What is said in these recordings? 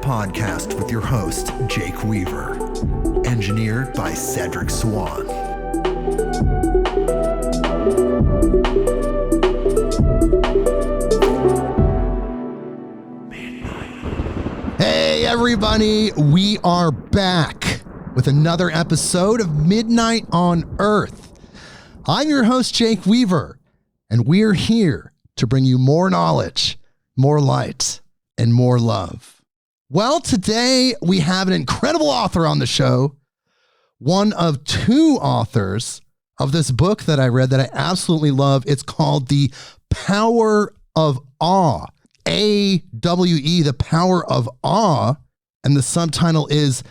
Podcast with your host, Jake Weaver. Engineered by Cedric Swan. Hey, everybody. We are back with another episode of Midnight on Earth. I'm your host, Jake Weaver, and we're here to bring you more knowledge, more light, and more love. Well, today we have an incredible author on the show, one of two authors of this book that I read that I absolutely love. It's called The Power of A.W.E., A-W-E, The Power of A, and the subtitle is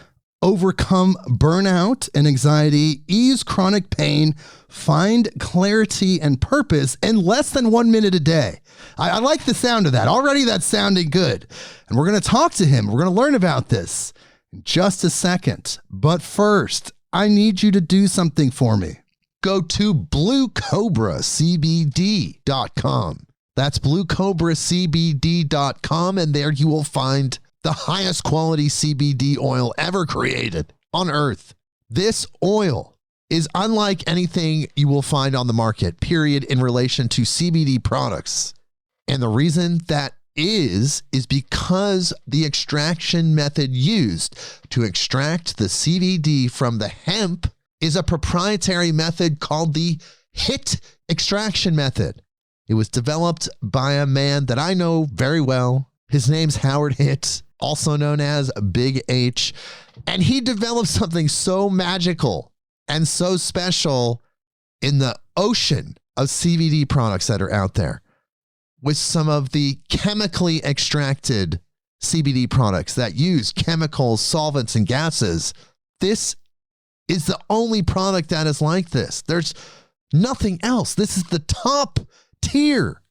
Overcome Burnout and Anxiety, Ease Chronic Pain, Find Clarity and Purpose in Less Than 1 Minute a Day. I like the sound of that. Already that's sounding good. And we're going to talk to him. We're going to learn about this in just a second. But first, I need you to do something for me. Go to bluecobracbd.com. That's bluecobracbd.com, and there you will find the highest quality CBD oil ever created on Earth. This oil is unlike anything you will find on the market, period, in relation to CBD products. And the reason that is because the extraction method used to extract the CBD from the hemp is a proprietary method called the HIT extraction method. It was developed by a man that I know very well. His name's Howard Hitt, also known as Big H. And he developed something so magical and so special in the ocean of CBD products that are out there, with some of the chemically extracted CBD products that use chemicals, solvents, and gases. This is the only product that is like this. There's nothing else. This is the top tier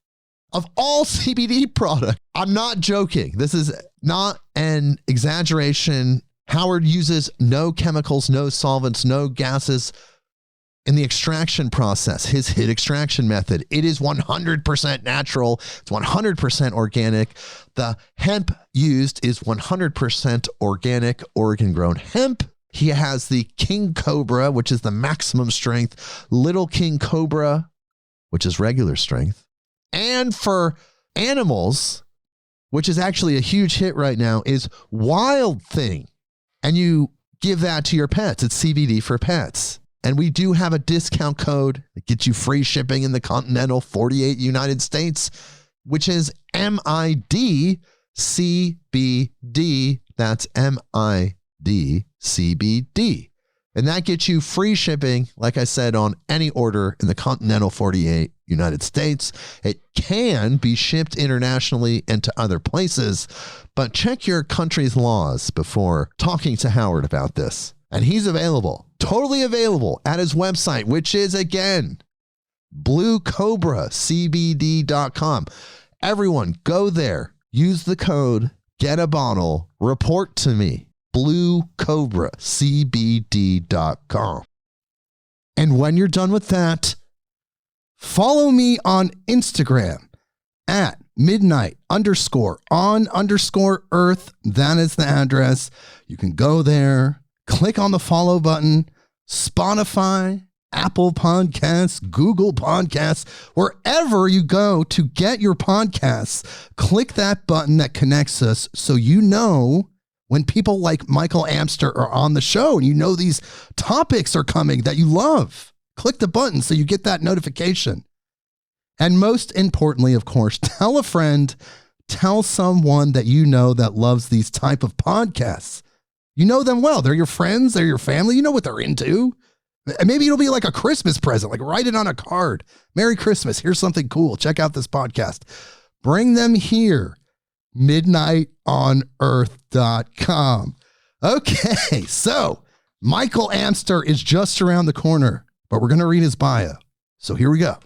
of all CBD product. I'm not joking. This is not an exaggeration. Howard uses no chemicals, no solvents, no gases in the extraction process, his HIT extraction method. It is 100% natural. It's 100% organic. The hemp used is 100% organic, Oregon-grown hemp. He has the King Cobra, which is the maximum strength, Little King Cobra, which is regular strength. And for animals, which is actually a huge hit right now, is Wild Thing. And you give that to your pets. It's CBD for pets. And we do have a discount code that gets you free shipping in the continental 48 United States, which is MIDCBD. That's MIDCBD. And that gets you free shipping, like I said, on any order in the continental 48 United States. It can be shipped internationally and to other places, but check your country's laws before talking to Howard about this. And he's available, totally available at his website, which is, again, bluecobracbd.com. Everyone, go there, use the code, get a bottle, report to me, bluecobracbd.com. And when you're done with that, follow me on Instagram at midnight_on_earth. That is the address. You can go there. Click on the follow button, Spotify, Apple Podcasts, Google Podcasts, wherever you go to get your podcasts, click that button that connects us so you know when people like Michael Amster are on the show and you know these topics are coming that you love. Click the button so you get that notification. And most importantly, of course, tell a friend, tell someone that you know that loves these type of podcasts. You know them well. They're your friends. They're your family. You know what they're into. Maybe it'll be like a Christmas present, like write it on a card. Merry Christmas. Here's something cool. Check out this podcast. Bring them here. midnightonearth.com. Okay, so Michael Amster is just around the corner, but we're going to read his bio. So here we go.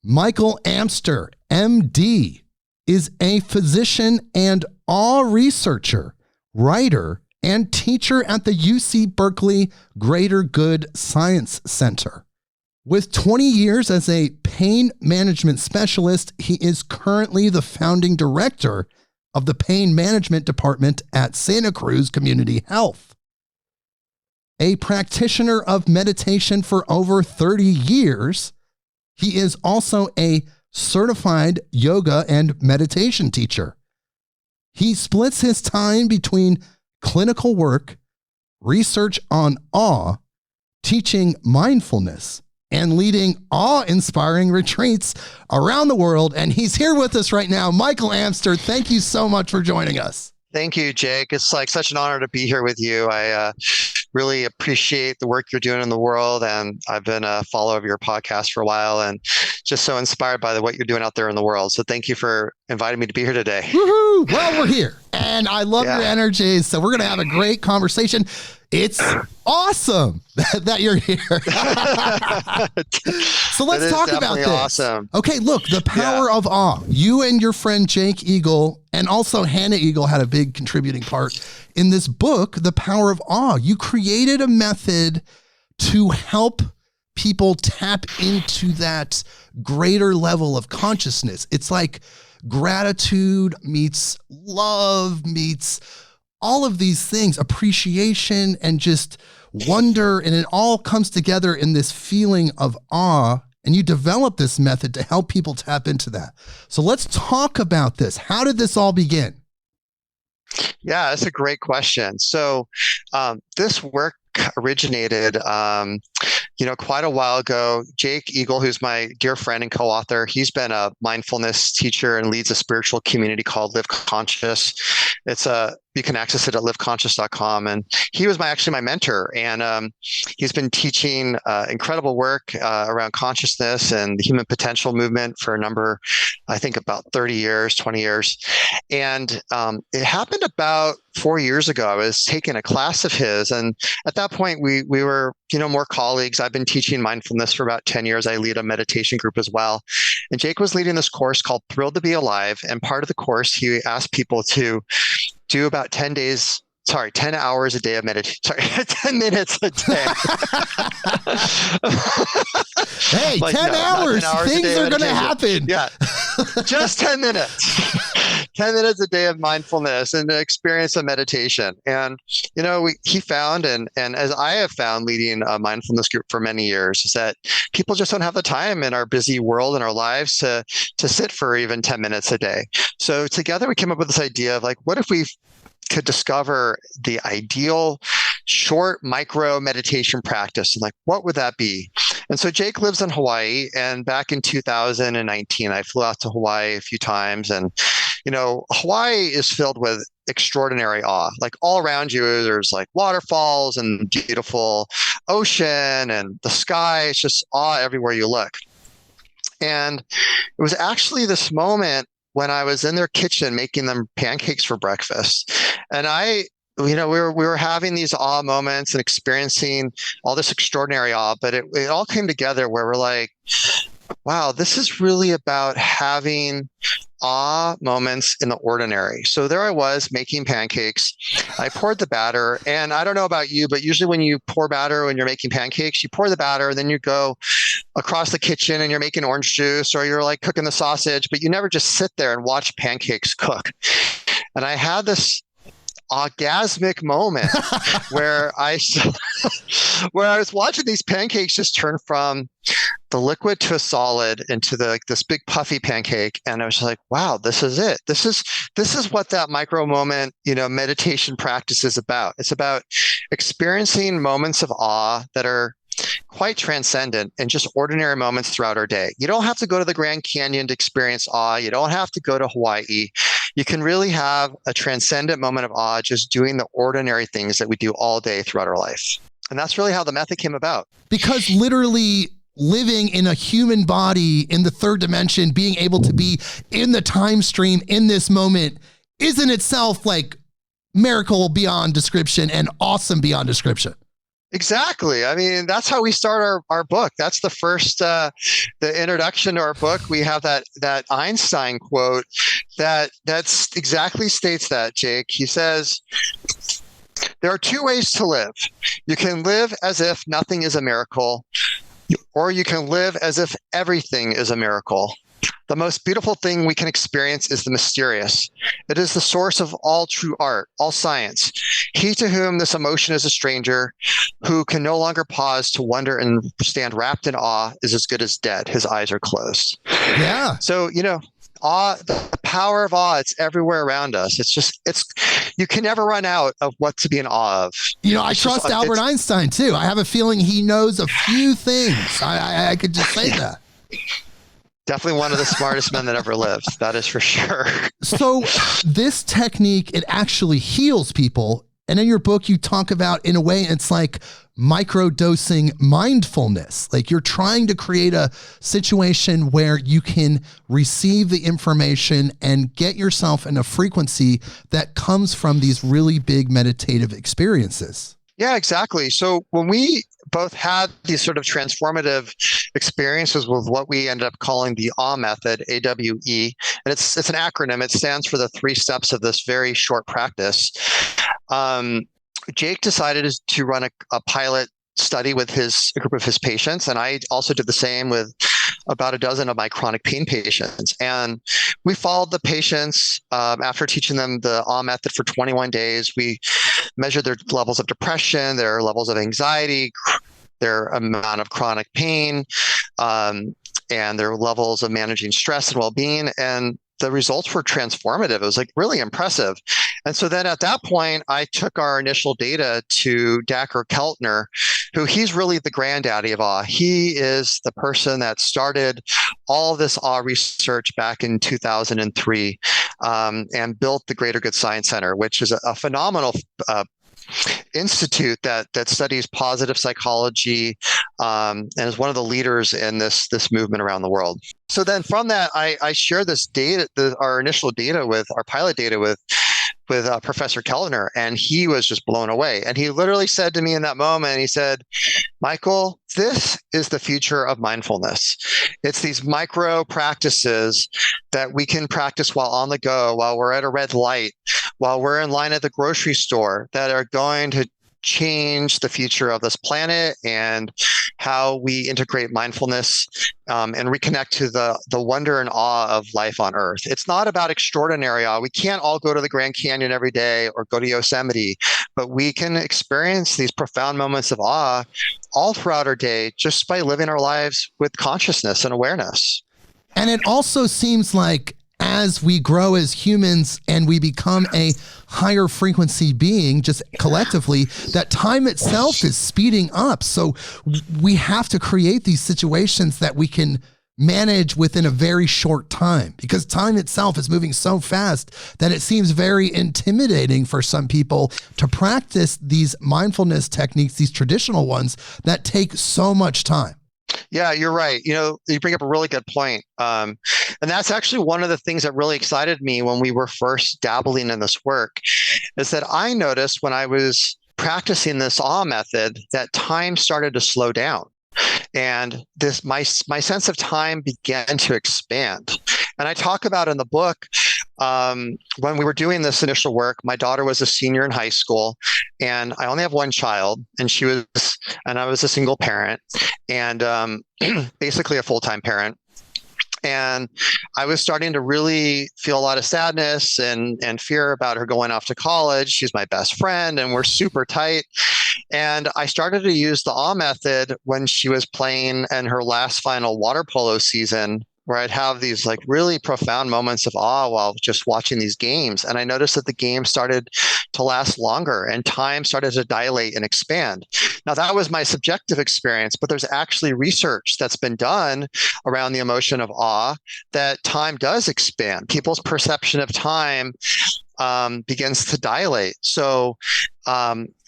Michael Amster, MD, is a physician and awe researcher, writer, and teacher at the UC Berkeley Greater Good Science Center. With 20 years as a pain management specialist, he is currently the founding director of the pain management department at Santa Cruz Community Health. A practitioner of meditation for over 30 years, he is also a certified yoga and meditation teacher. He splits his time between clinical work, research on awe, teaching mindfulness, and leading awe-inspiring retreats around the world. And he's here with us right now. Michael Amster, thank you so much for joining us. Thank you, Jake. It's like such an honor to be here with you. I really appreciate the work you're doing in the world. And I've been a follower of your podcast for a while and just so inspired by what you're doing out there in the world. So thank you for inviting me to be here today. Woohoo! Well, we're here and I love your energy. So we're going to have a great conversation. It's awesome that you're here. So let's talk about this. Awesome. Okay, look, the power of awe. You and your friend Jake Eagle and also Hannah Eagle had a big contributing part in this book, The Power of Awe. You created a method to help people tap into that greater level of consciousness. It's like gratitude meets love meets all of these things, appreciation and just wonder, and it all comes together in this feeling of awe, and you develop this method to help people tap into that. So let's talk about this. How did this all begin? Yeah, that's a great question. So this work originated quite a while ago. Jake Eagle, who's my dear friend and co-author, he's been a mindfulness teacher and leads a spiritual community called Live Conscious. You can access it at liveconscious.com. And he was actually my mentor. And he's been teaching incredible work around consciousness and the human potential movement for a number, I think about 30 years, 20 years. And it happened about 4 years ago. I was taking a class of his. And at that point, we were, more colleagues. I've been teaching mindfulness for about 10 years. I lead a meditation group as well. And Jake was leading this course called Thrilled to Be Alive. And part of the course, he asked people to do about 10 hours a day of meditation. 10 minutes a day. Hey, 10 hours. Things are going to happen. Yeah. Just 10 minutes. 10 minutes a day of mindfulness and the experience of meditation. And, he found, and as I have found leading a mindfulness group for many years, is that people just don't have the time in our busy world and our lives to sit for even 10 minutes a day. So together we came up with this idea of what if we could discover the ideal short micro meditation practice, and what would that be? And so Jake lives in Hawaii, and back in 2019, I flew out to Hawaii a few times, and Hawaii is filled with extraordinary awe. All around you, there's waterfalls and beautiful ocean and the sky. It's just awe everywhere you look. And it was actually this moment when I was in their kitchen making them pancakes for breakfast. And we were having these awe moments and experiencing all this extraordinary awe, but it all came together where we're like, wow, this is really about having awe moments in the ordinary. So there I was making pancakes. I poured the batter, and I don't know about you, but usually when you pour batter, when you're making pancakes, you pour the batter and then you go across the kitchen and you're making orange juice or you're cooking the sausage, but you never just sit there and watch pancakes cook. And I had this orgasmic moment where I was watching these pancakes just turn from the liquid to a solid into this big puffy pancake. And I was just like, wow, this is it. This is what that micro moment, meditation practice is about. It's about experiencing moments of awe that are quite transcendent and just ordinary moments throughout our day. You don't have to go to the Grand Canyon to experience awe. You don't have to go to Hawaii. You can really have a transcendent moment of awe just doing the ordinary things that we do all day throughout our life. And that's really how the method came about. Because literally living in a human body in the third dimension, being able to be in the time stream in this moment is in itself like miracle beyond description and awesome beyond description. Exactly. I mean, that's how we start our book. That's the first, the introduction to our book. We have that Einstein quote that's exactly states that, Jake. He says, there are two ways to live. You can live as if nothing is a miracle, or you can live as if everything is a miracle. The most beautiful thing we can experience is the mysterious. It is the source of all true art, all science. He to whom this emotion is a stranger, who can no longer pause to wonder and stand wrapped in awe, is as good as dead. His eyes are closed. Yeah. So, awe, the power of awe, it's everywhere around us. You can never run out of what to be in awe of. I trust Albert Einstein too. I have a feeling he knows a few things. I could just say that. Definitely one of the smartest men that ever lived. That is for sure. So this technique, it actually heals people. And in your book, you talk about, in a way, it's like microdosing mindfulness. Like you're trying to create a situation where you can receive the information and get yourself in a frequency that comes from these really big meditative experiences. Yeah, exactly. So when we both had these sort of transformative experiences with what we ended up calling the awe method, A.W.E, and it's an acronym. It stands for the 3 steps of this very short practice. Jake decided to run a pilot study with a group of his patients, and I also did the same with about a dozen of my chronic pain patients. And we followed the patients after teaching them the awe method for 21 days. We measured their levels of depression, their levels of anxiety, their amount of chronic pain, and their levels of managing stress and well-being. And the results were transformative. It was like really impressive. And so then at that point, I took our initial data to Dacher Keltner, who he's really the granddaddy of awe. He is the person that started all this awe research back in 2003 and built the Greater Good Science Center, which is a phenomenal institute that studies positive psychology and is one of the leaders in this movement around the world. So then from that, I shared this data, our initial data with our pilot data with Professor Keltner, and he was just blown away. And he literally said to me in that moment, he said, Michael, this is the future of mindfulness. It's these micro practices that we can practice while on the go, while we're at a red light, while we're in line at the grocery store, that are going to change the future of this planet and how we integrate mindfulness and reconnect to the wonder and awe of life on Earth. It's not about extraordinary awe. We can't all go to the Grand Canyon every day or go to Yosemite, but we can experience these profound moments of awe all throughout our day just by living our lives with consciousness and awareness. And it also seems like as we grow as humans and we become a higher frequency being, just collectively, that time itself is speeding up. So we have to create these situations that we can manage within a very short time, because time itself is moving so fast that it seems very intimidating for some people to practice these mindfulness techniques, these traditional ones that take so much time. Yeah, you're right. You bring up a really good point. And that's actually one of the things that really excited me when we were first dabbling in this work, is that I noticed when I was practicing this awe method that time started to slow down. And my sense of time began to expand. And I talk about in the book, when we were doing this initial work, my daughter was a senior in high school, and I only have one child, and I was a single parent, and basically a full-time parent. And I was starting to really feel a lot of sadness and fear about her going off to college. She's my best friend, and we're super tight. And I started to use the awe method when she was playing in her last final water polo season, where I'd have these like really profound moments of awe while just watching these games. And I noticed that the game started to last longer and time started to dilate and expand. Now, that was my subjective experience, but there's actually research that's been done around the emotion of awe that time does expand. People's perception of time begins to dilate. So,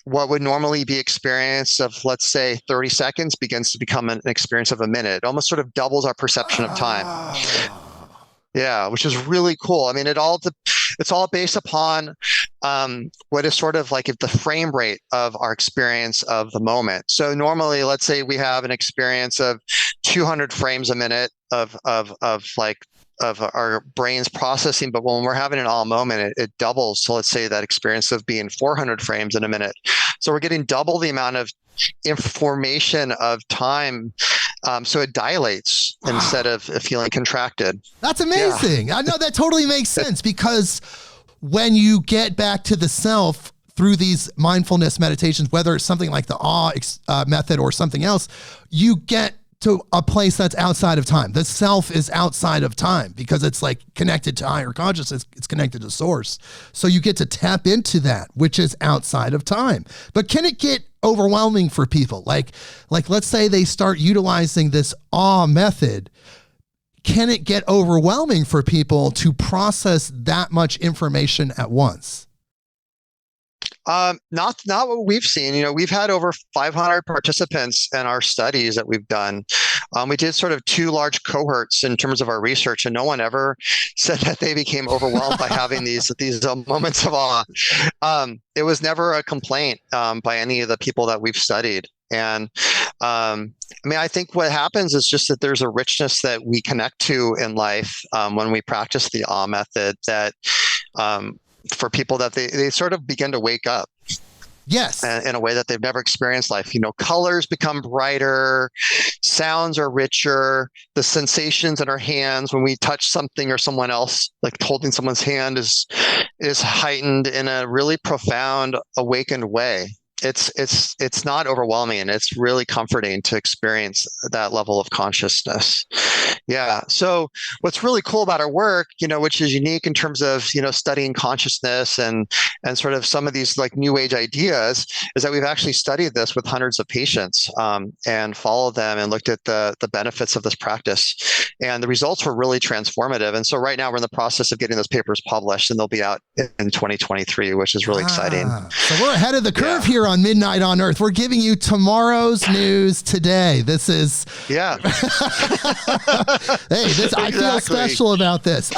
what would normally be experience of, let's say, 30 seconds begins to become an experience of a minute. It almost sort of doubles our perception of time. Yeah, which is really cool. I mean, it's all based upon what is sort of like the frame rate of our experience of the moment. So normally, let's say we have an experience of 200 frames a minute of our brains processing, but when we're having an awe moment, it doubles. So let's say that experience of being 400 frames in a minute. So we're getting double the amount of information of time. So it dilates instead of feeling contracted. That's amazing. Yeah. I know that totally makes sense, because when you get back to the self through these mindfulness meditations, whether it's something like the awe method or something else, you get to a place that's outside of time. The self is outside of time because it's like connected to higher consciousness. It's connected to source. So you get to tap into that, which is outside of time. But can it get overwhelming for people? Like let's say they start utilizing this awe method. Can it get overwhelming for people to process that much information at once? Not what we've seen. We've had over 500 participants in our studies that we've done. We did sort of 2 large cohorts in terms of our research, and no one ever said that they became overwhelmed by having these moments of awe. It was never a complaint by any of the people that we've studied. And I think what happens is just that there's a richness that we connect to in life when we practice the awe method that for people that they sort of begin to wake up. Yes. In a way that they've never experienced life. Colors become brighter, sounds are richer, the sensations in our hands when we touch something or someone else, like holding someone's hand is heightened in a really profound, awakened way. It's not overwhelming, and it's really comforting to experience that level of consciousness. Yeah. So what's really cool about our work, which is unique in terms of, studying consciousness and sort of some of these like new age ideas, is that we've actually studied this with hundreds of patients and followed them and looked at the benefits of this practice. And the results were really transformative. And so right now we're in the process of getting those papers published, and they'll be out in 2023, which is really exciting. So we're ahead of the curve here on Midnight on Earth. We're giving you tomorrow's news today. This is hey, this I feel special about this.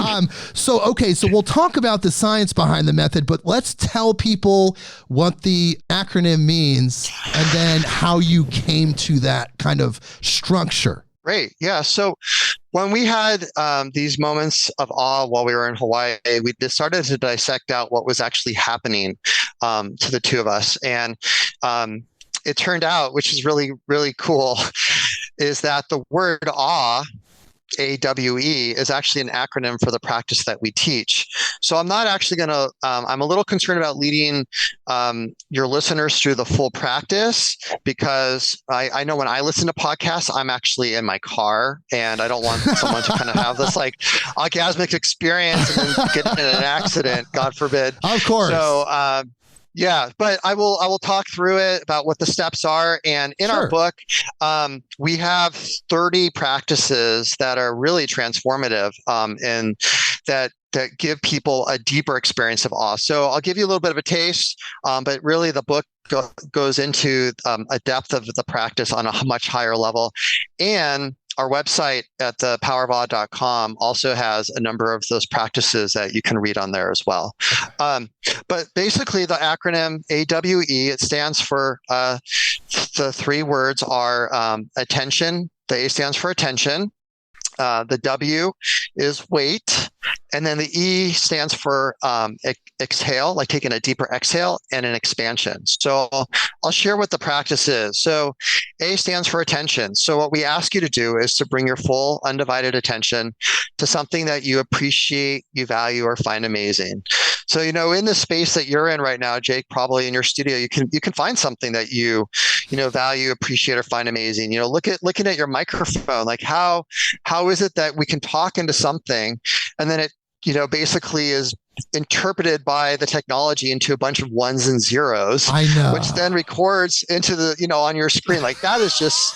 So we'll talk about the science behind the method, but let's tell people what the acronym means and then how you came to that kind of structure. Great. Yeah. So when we had these moments of awe while we were in Hawaii, we started to dissect out what was actually happening to the two of us. And it turned out, which is really, really cool, is that the word awe, A.W.E, is actually an acronym for the practice that we teach. So I'm not actually going to, I'm a little concerned about leading your listeners through the full practice, because I know when I listen to podcasts, I'm actually in my car, and I don't want someone to kind of have this like orgasmic experience and then get in an accident, God forbid. Of course. So, yeah, but I will talk through it about what the steps are. And in our book, we have 30 practices that are really transformative and that give people a deeper experience of awe. So I'll give you a little bit of a taste, but really the book goes into a depth of the practice on a much higher level. And our website at the power-of-A.W.E.com also has a number of those practices that you can read on there as well. But basically, the acronym A.W.E, it stands for, the 3 words are attention. The A stands for attention. The W is wait. And then the E stands for exhale, like taking a deeper exhale, and an expansion. So I'll share what the practice is. So A stands for attention. So what we ask you to do is to bring your full undivided attention to something that you appreciate, you value, or find amazing. So, in the space that you're in right now, Jake, probably in your studio, you can find something that you value, appreciate, or find amazing. Looking at your microphone, like how is it that we can talk into something and then it, basically is interpreted by the technology into a bunch of ones and zeros, I know, which then records into the, on your screen. Like that is just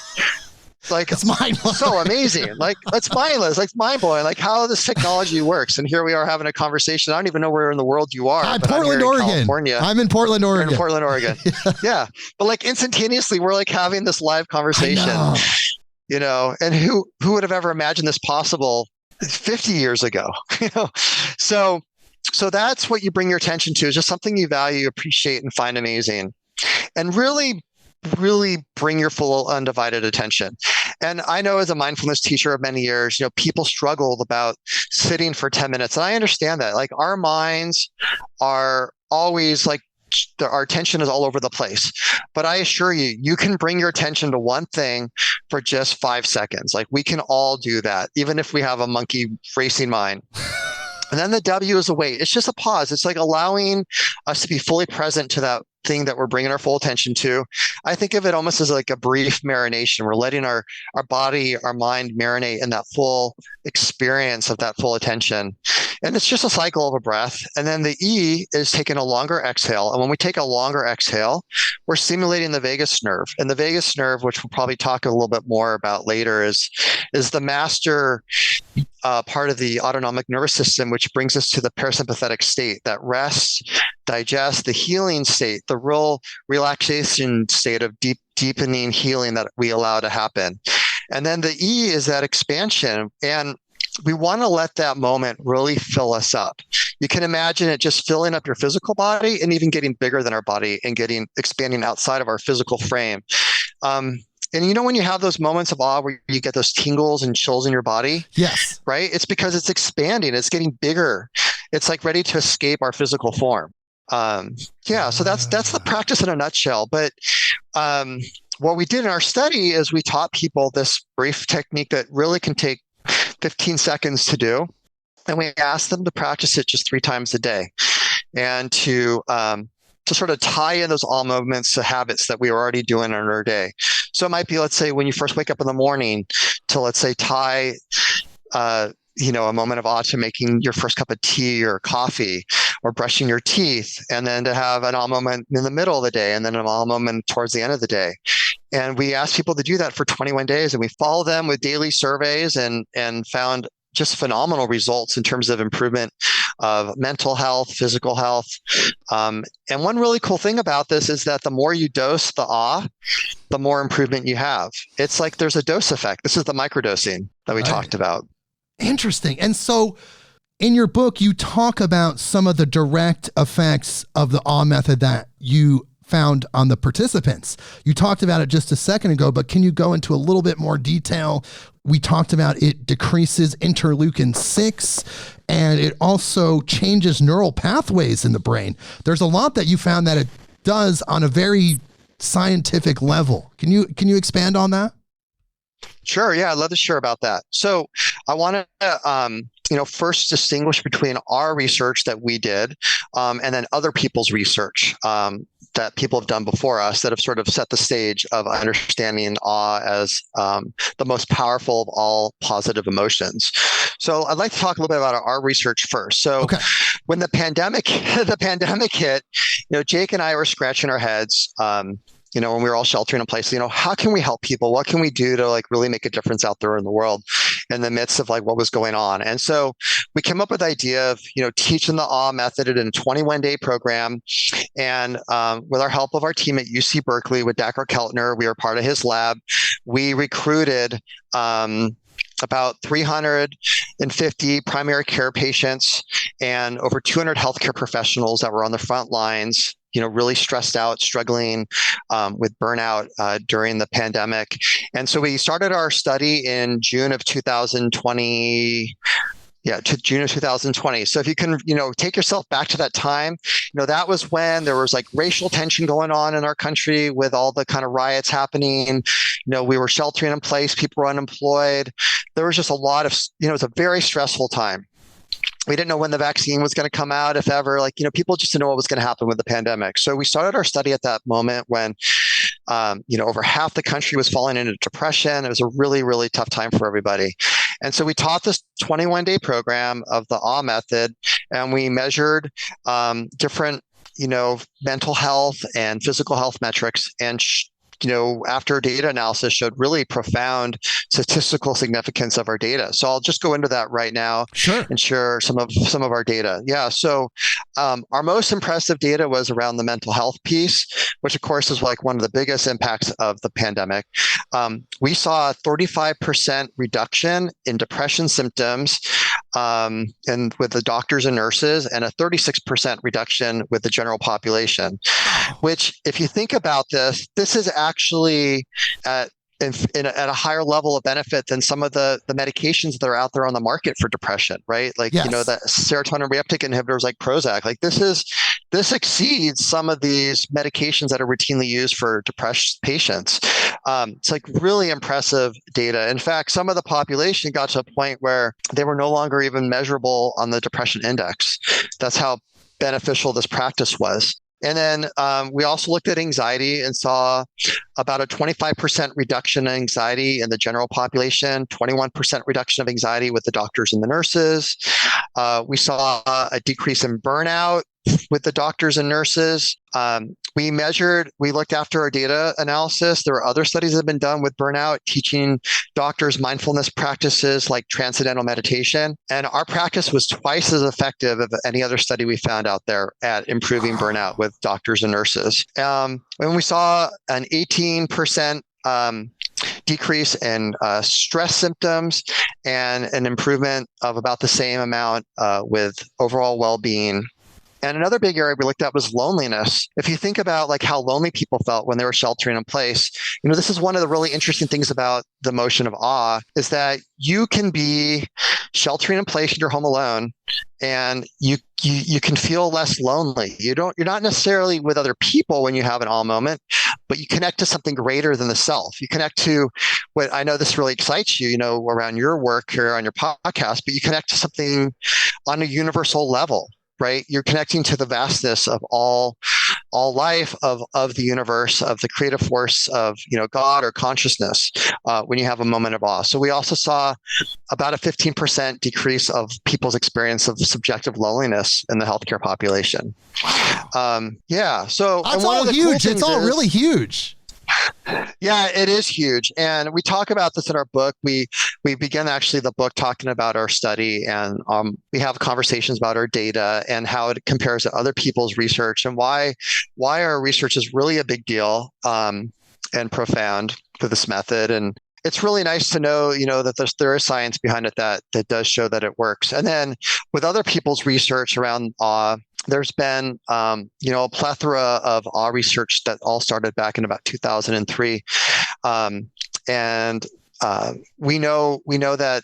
like, it's so amazing. Like that's mindless. Like mind-blowing, like how this technology works. And here we are having a conversation. I don't even know where in the world you are. I'm Portland, Oregon. California. I'm in Portland, Oregon. You're in Portland, Oregon. Yeah. But like instantaneously, we're like having this live conversation, and who would have ever imagined this possible 50 years ago? So So that's what you bring your attention to, is just something you value, appreciate, and find amazing. And really bring your full undivided attention. And I know as a mindfulness teacher of many years, people struggled about sitting for 10 minutes. And I understand that. Like, our minds are always like, our attention is all over the place. But I assure you, you can bring your attention to one thing for just 5 seconds. Like, we can all do that, even if we have a monkey racing mind. And then the W is a wait. It's just a pause. It's like allowing us to be fully present to that thing that we're bringing our full attention to. I think of it almost as like a brief marination. We're letting our body, our mind marinate in that full experience of that full attention. And it's just a cycle of a breath. And then the E is taking a longer exhale. And when we take a longer exhale, we're stimulating the vagus nerve. And the vagus nerve, which we'll probably talk a little bit more about later, is the master part of the autonomic nervous system, which brings us to the parasympathetic state, that rest, digest, the healing state, the real relaxation state of deepening healing that we allow to happen. And then the E is that expansion. And we want to let that moment really fill us up. You can imagine it just filling up your physical body and even getting bigger than our body and expanding outside of our physical frame. And when you have those moments of awe where you get those tingles and chills in your body, yes, right? It's because it's expanding, it's getting bigger. It's like ready to escape our physical form. So that's the practice in a nutshell. But what we did in our study is we taught people this brief technique that really can take 15 seconds to do. And we asked them to practice it just 3 times a day, and to sort of tie in those awe moments to habits that we were already doing in our day. So it might be, let's say, when you first wake up in the morning, to, let's say, tie a moment of awe to making your first cup of tea or coffee or brushing your teeth, and then to have an awe moment in the middle of the day, and then an awe moment towards the end of the day. And we asked people to do that for 21 days, and we followed them with daily surveys and found just phenomenal results in terms of improvement of mental health, physical health. And one really cool thing about this is that the more you dose the awe, the more improvement you have. It's like there's a dose effect. This is the microdosing that we talked about. Interesting. And so in your book, you talk about some of the direct effects of the awe method that you found on the participants. You talked about it just a second ago, but can you go into a little bit more detail? We talked about it decreases interleukin-6, and it also changes neural pathways in the brain. There's a lot that you found that it does on a very scientific level. Can you expand on that? Sure. Yeah, I'd love to share about that. So I want to, first distinguish between our research that we did and then other people's research that people have done before us that have sort of set the stage of understanding awe as the most powerful of all positive emotions. So I'd like to talk a little bit about our research first. So when the pandemic hit, Jake and I were scratching our heads. When we were all sheltering in place, how can we help people? What can we do to really make a difference out there in the world in the midst of what was going on? And so we came up with the idea of, teaching the awe method in a 21-day program. And with our help of our team at UC Berkeley with Dr. Keltner, we were part of his lab. We recruited about 350 primary care patients and over 200 healthcare professionals that were on the front lines, really stressed out, struggling with burnout during the pandemic. And so we started our study in June of 2020. To June of 2020. So if you can, take yourself back to that time, that was when there was racial tension going on in our country with all the kind of riots happening. We were sheltering in place, people were unemployed. There was just a lot of, it was a very stressful time. We didn't know when the vaccine was going to come out, if ever. People just didn't know what was going to happen with the pandemic. So we started our study at that moment when, over half the country was falling into depression. It was a really, really tough time for everybody. And so we taught this 21-day program of the awe method, and we measured different, mental health and physical health metrics, and after data analysis showed really profound statistical significance of our data. So I'll just go into that right now and share some of our data. Yeah. So our most impressive data was around the mental health piece, which of course is one of the biggest impacts of the pandemic. We saw a 35% reduction in depression symptoms and with the doctors and nurses, and a 36% reduction with the general population, which, if you think about this, this is actually at a higher level of benefit than some of the medications that are out there on the market for depression, right? Like, Yes. the serotonin reuptake inhibitors like Prozac, like this exceeds some of these medications that are routinely used for depressed patients. It's like really impressive data. In fact, some of the population got to a point where they were no longer even measurable on the depression index. That's how beneficial this practice was. And then we also looked at anxiety and saw about a 25% reduction in anxiety in the general population, 21% reduction of anxiety with the doctors and the nurses. We saw a decrease in burnout with the doctors and nurses. We looked after our data analysis. There are other studies that have been done with burnout, teaching doctors mindfulness practices like transcendental meditation. And our practice was twice as effective as any other study we found out there at improving burnout with doctors and nurses. And we saw an 18% decrease in stress symptoms and an improvement of about the same amount with overall well-being. And another big area we looked at was loneliness. If you think about like how lonely people felt when they were sheltering in place, this is one of the really interesting things about the motion of awe, is that you can be sheltering in place in your home alone, and you can feel less lonely. You're not necessarily with other people when you have an awe moment, but you connect to something greater than the self. You connect to what, I know this really excites you, around your work here on your podcast, but you connect to something on a universal level. Right? You're connecting to the vastness of all life, of the universe, of the creative force of, God or consciousness when you have a moment of awe. So we also saw about a 15% decrease of people's experience of subjective loneliness in the healthcare population. Yeah. So that's all huge. It's all really huge. Yeah, it is huge. And we talk about this in our book. We begin actually the book talking about our study, and we have conversations about our data and how it compares to other people's research, and why our research is really a big deal and profound for this method. And it's really nice to know, that there is science behind it that does show that it works. And then with other people's research around awe, there's been, a plethora of awe research that all started back in about 2003. We know that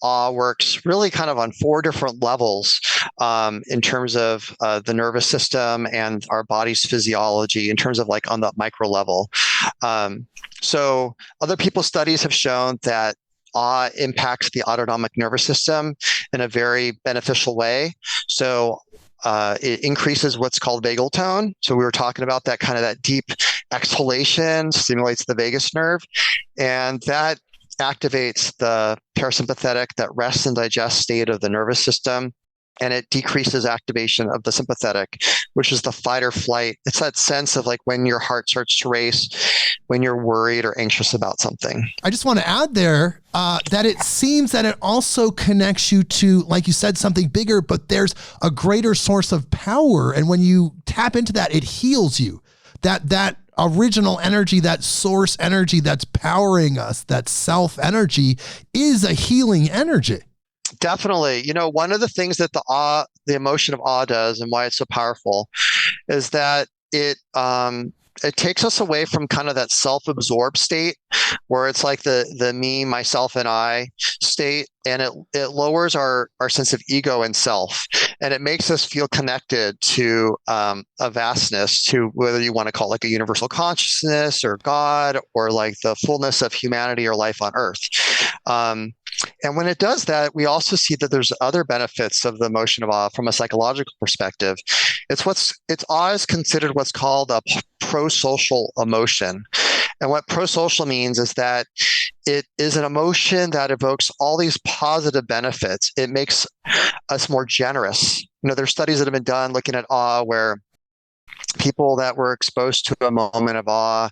awe works really kind of on 4 different levels in terms of the nervous system and our body's physiology, in terms of like on the micro level. So other people's studies have shown that awe impacts the autonomic nervous system in a very beneficial way. So it increases what's called vagal tone. So we were talking about that kind of that deep exhalation stimulates the vagus nerve, and that activates the parasympathetic, that rest and digest state of the nervous system. And it decreases activation of the sympathetic, which is the fight or flight. It's that sense of like when your heart starts to race, when you're worried or anxious about something. I just want to add there that it seems that it also connects you to, like you said, something bigger, but there's a greater source of power. And when you tap into that, it heals you. That original energy, that source energy that's powering us, that self energy is a healing energy. Definitely. One of the things that the emotion of awe does, and why it's so powerful, is that it takes us away from kind of that self-absorbed state where it's like the me, myself, and I state, and it lowers our sense of ego and self, and it makes us feel connected to a vastness, to whether you want to call it like a universal consciousness or God, or like the fullness of humanity or life on earth. And when it does that, we also see that there's other benefits of the emotion of awe from a psychological perspective. Awe is considered what's called a pro-social emotion. And what pro-social means is that it is an emotion that evokes all these positive benefits. It makes us more generous. There's studies that have been done looking at awe where people that were exposed to a moment of awe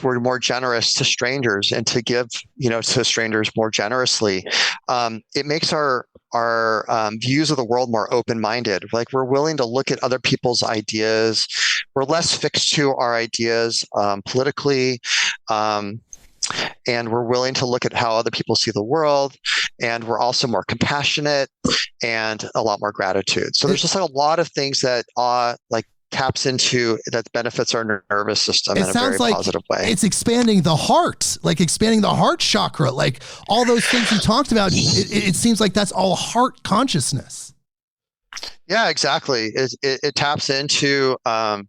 were more generous to strangers, and to give, to strangers more generously. It makes our views of the world more open-minded. Like, we're willing to look at other people's ideas. We're less fixed to our ideas politically. And we're willing to look at how other people see the world. and we're also more compassionate and a lot more gratitude. So there's just like a lot of things that awe like taps into that benefits our nervous system in a very positive way. It's expanding the heart, like expanding the heart chakra, like all those things you talked about. It seems like that's all heart consciousness. Yeah, exactly. It taps into a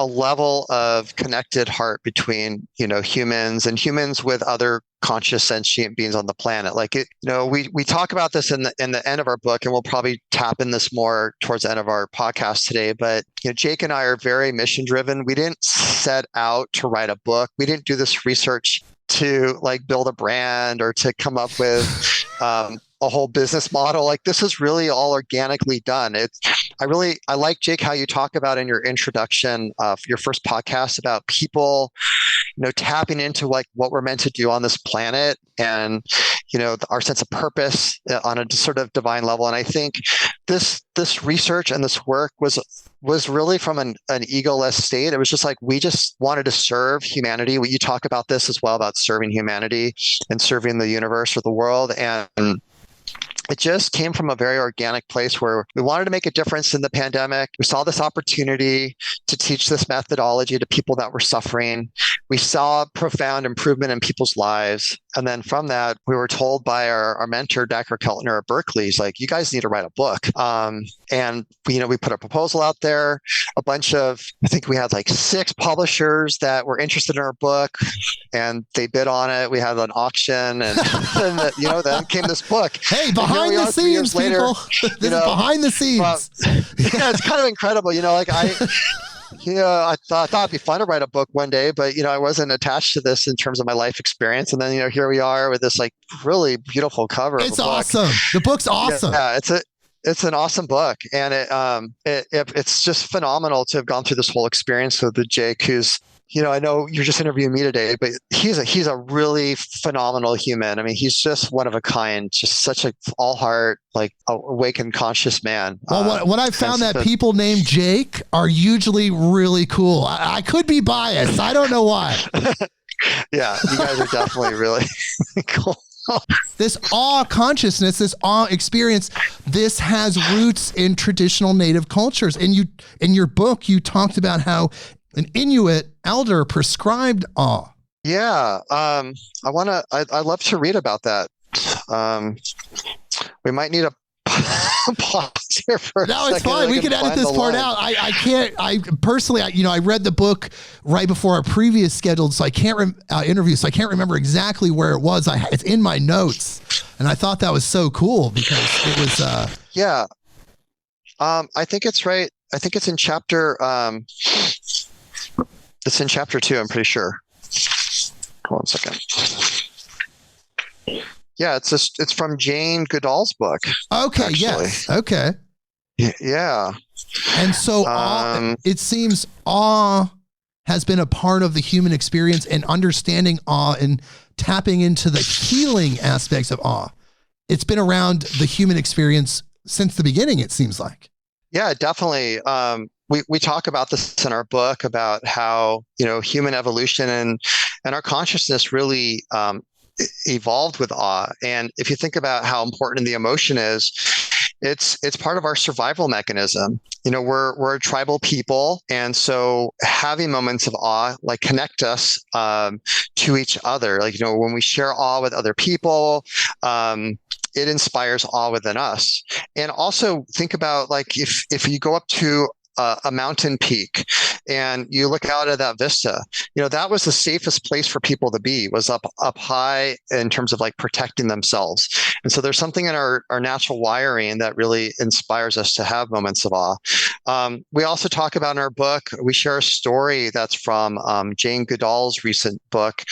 level of connected heart between, humans and humans with other conscious sentient beings on the planet. Like we talk about this in the end of our book, and we'll probably tap in this more towards the end of our podcast today. But Jake and I are very mission driven. We didn't set out to write a book. We didn't do this research to like build a brand or to come up with a whole business model. Like this is really all organically done. I like, Jake, how you talk about in your introduction of your first podcast about people, tapping into like what we're meant to do on this planet and, our sense of purpose on a sort of divine level. And I think this research and this work was really from an egoless state. It was just like, we just wanted to serve humanity. You talk about this as well, about serving humanity and serving the universe or the world. And it just came from a very organic place where we wanted to make a difference in the pandemic. We saw this opportunity to teach this methodology to people that were suffering. We saw profound improvement in people's lives. And then from that, we were told by our mentor, Dr. Keltner at Berkeley, he's like, you guys need to write a book. And we put a proposal out there. I think we had like 6 publishers that were interested in our book, and they bid on it. We had an auction, and then came this book. Hey, behind the scenes, people. This is behind the scenes. Yeah, it's kind of incredible. I thought it'd be fun to write a book one day, but I wasn't attached to this in terms of my life experience. And then here we are with this like really beautiful cover. It's awesome. The book's awesome. Yeah, it's an awesome book, and it's just phenomenal to have gone through this whole experience with Jake, who's. I know you're just interviewing me today, but he's a really phenomenal human. I mean, he's just one of a kind, just such a all heart, like awakened conscious man. Well, what I found that people named Jake are usually really cool. I could be biased. I don't know why. Yeah, you guys are definitely really cool. This awe consciousness, this awe experience, this has roots in traditional native cultures. And in your book, you talked about how an Inuit elder prescribed awe. Yeah. I'd love to read about that. We might need a pause here for a second. No, it's fine. We can edit this part out. I personally, I read the book right before our previous scheduled, so I can't interview, so I can't remember exactly where it was. It's in my notes, and I thought that was so cool because it was. Yeah. I think it's right. I think it's in chapter. It's in chapter 2, I'm pretty sure. Hold on a second. Yeah, it's from Jane Goodall's book. Okay, actually. yes. Okay. Yeah. And so it seems awe has been a part of the human experience, and understanding awe and tapping into the healing aspects of awe. It's been around the human experience since the beginning, it seems like. Yeah, definitely. We talk about this in our book about how, human evolution and our consciousness really evolved with awe. And if you think about how important the emotion is, it's part of our survival mechanism. We're a tribal people. And so having moments of awe, like, connect us to each other. Like, when we share awe with other people, it inspires awe within us. And also think about, like, if you go up to a mountain peak and you look out at that vista, that was the safest place for people to be, was up high in terms of like protecting themselves. And so there's something in our natural wiring that really inspires us to have moments of awe. We also talk about in our book, we share a story that's from Jane Goodall's recent book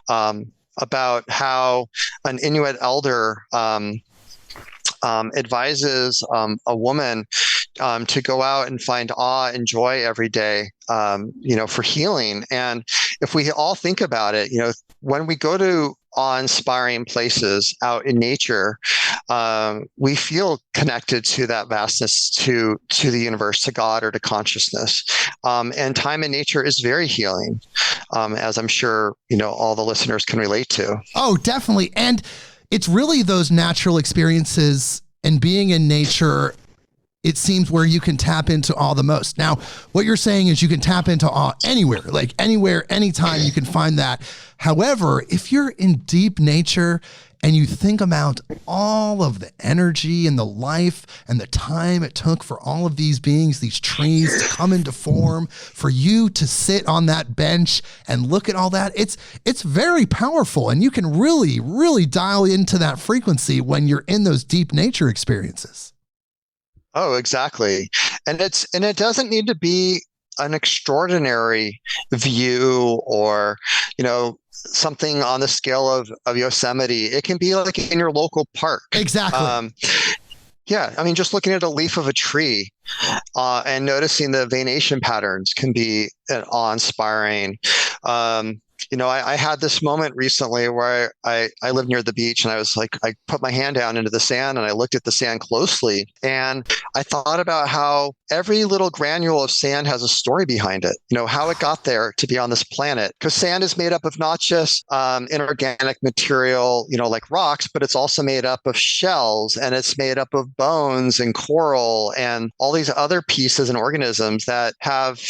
about how an Inuit elder advises a woman to go out and find awe and joy every day, for healing. And if we all think about it, when we go to awe-inspiring places out in nature, we feel connected to that vastness, to the universe, to God, or to consciousness. And time in nature is very healing, as I'm sure, all the listeners can relate to. Oh, definitely. And it's really those natural experiences and being in nature, it seems, where you can tap into awe the most. Now, what you're saying is you can tap into awe anywhere, like anywhere, anytime you can find that. However, if you're in deep nature and you think about all of the energy and the life and the time it took for all of these beings, these trees to come into form, for you to sit on that bench and look at all that, it's very powerful. And you can really, really dial into that frequency when you're in those deep nature experiences. Oh, exactly. And it doesn't need to be an extraordinary view or, something on the scale of Yosemite. It can be like in your local park. Exactly. Yeah. I mean, just looking at a leaf of a tree and noticing the venation patterns can be awe-inspiring. I had this moment recently where I live near the beach, and I was like, I put my hand down into the sand and I looked at the sand closely, and I thought about how every little granule of sand has a story behind it, how it got there to be on this planet. Because sand is made up of not just inorganic material, like rocks, but it's also made up of shells, and it's made up of bones and coral and all these other pieces and organisms that have,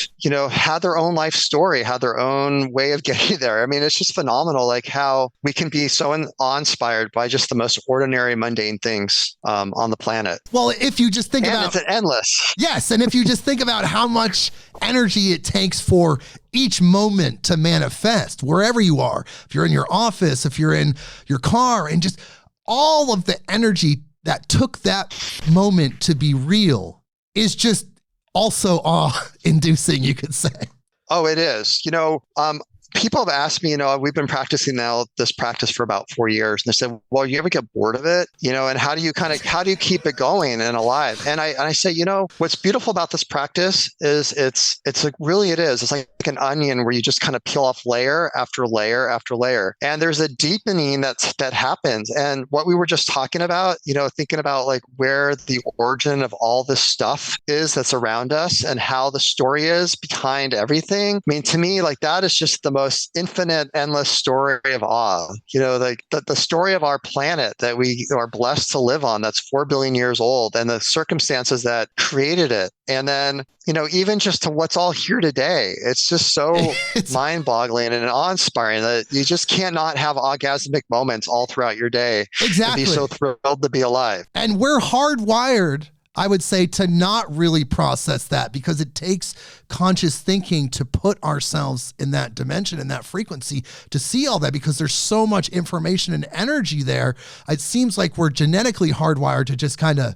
had their own life story, had their own way of getting there. I mean, it's just phenomenal, like how we can be so awe-inspired by just the most ordinary, mundane things on the planet. Well, if you just think about it's endless. Yes, and if you just think about how much energy it takes for each moment to manifest, wherever you are, if you're in your office, if you're in your car, and just all of the energy that took that moment to be real is just also awe-inducing, you could say. Oh, it is. People have asked me, we've been practicing now this practice for about 4 years. And they said, well, you ever get bored of it? And how do you keep it going and alive? And I say, what's beautiful about this practice is it's like an onion where you just kind of peel off layer after layer after layer. And there's a deepening that happens. And what we were just talking about, thinking about like where the origin of all this stuff is that's around us and how the story is behind everything. I mean, to me, like that is just the most infinite, endless story of awe. Like the story of our planet that we are blessed to live on, that's 4 billion years old, and the circumstances that created it. And then, even just to what's all here today, it's just so mind-boggling and awe-inspiring that you just cannot have orgasmic moments all throughout your day. Exactly. And be so thrilled to be alive. And we're hardwired, I would say, to not really process that, because it takes conscious thinking to put ourselves in that dimension, in that frequency, to see all that, because there's so much information and energy there. It seems like we're genetically hardwired to just kind of,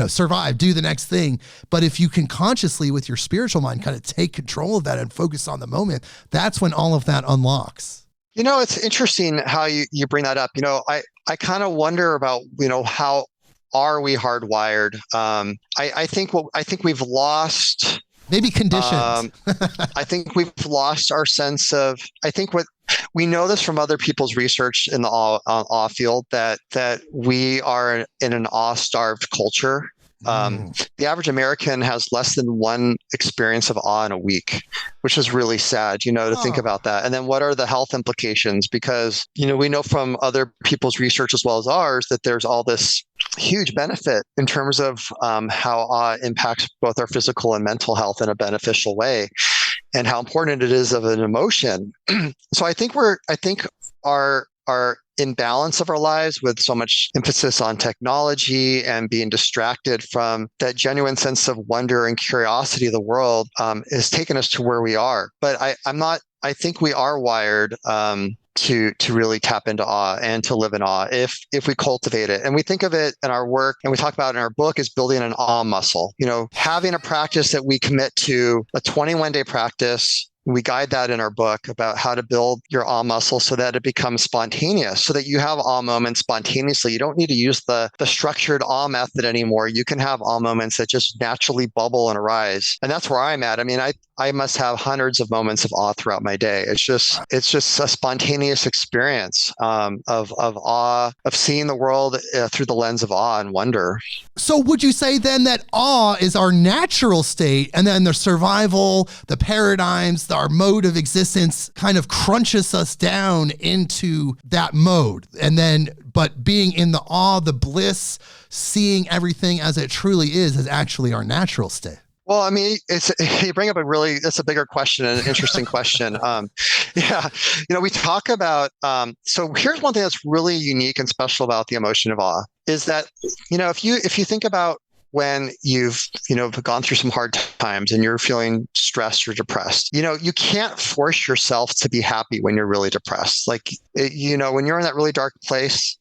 survive, do the next thing. But if you can consciously, with your spiritual mind, kind of take control of that and focus on the moment, that's when all of that unlocks. It's interesting how you bring that up. I kind of wonder about, how are we hardwired? I think we've lost, maybe conditions. I think we've lost our sense of, I think what we know this from other people's research in the awe field, that we are in an awe-starved culture. The average American has less than one experience of awe in a week, which is really sad, to think about that. And then what are the health implications? Because, we know from other people's research as well as ours that there's all this huge benefit in terms of how awe impacts both our physical and mental health in a beneficial way, and how important it is of an emotion. So I think our imbalance of our lives, with so much emphasis on technology and being distracted from that genuine sense of wonder and curiosity of the world, has taken us to where we are. But I think we are wired to really tap into awe and to live in awe if we cultivate it. And we think of it in our work, and we talk about it in our book, as building an awe muscle. Having a practice that we commit to, a 21-day practice. We guide that in our book about how to build your awe muscle so that it becomes spontaneous, so that you have awe moments spontaneously. You don't need to use the structured awe method anymore. You can have awe moments that just naturally bubble and arise. And that's where I'm at. I mean, I must have hundreds of moments of awe throughout my day. It's just a spontaneous experience of awe, of seeing the world through the lens of awe and wonder. So would you say then that awe is our natural state, and then the survival, the paradigms, our mode of existence kind of crunches us down into that mode. And then, but being in the awe, the bliss, seeing everything as it truly is actually our natural state. Well, I mean, you bring up it's a bigger question and an interesting question. We talk about, so here's one thing that's really unique and special about the emotion of awe is that, if you think about when you've, gone through some hard times and you're feeling stressed or depressed, you can't force yourself to be happy when you're really depressed. Like, when you're in that really dark place,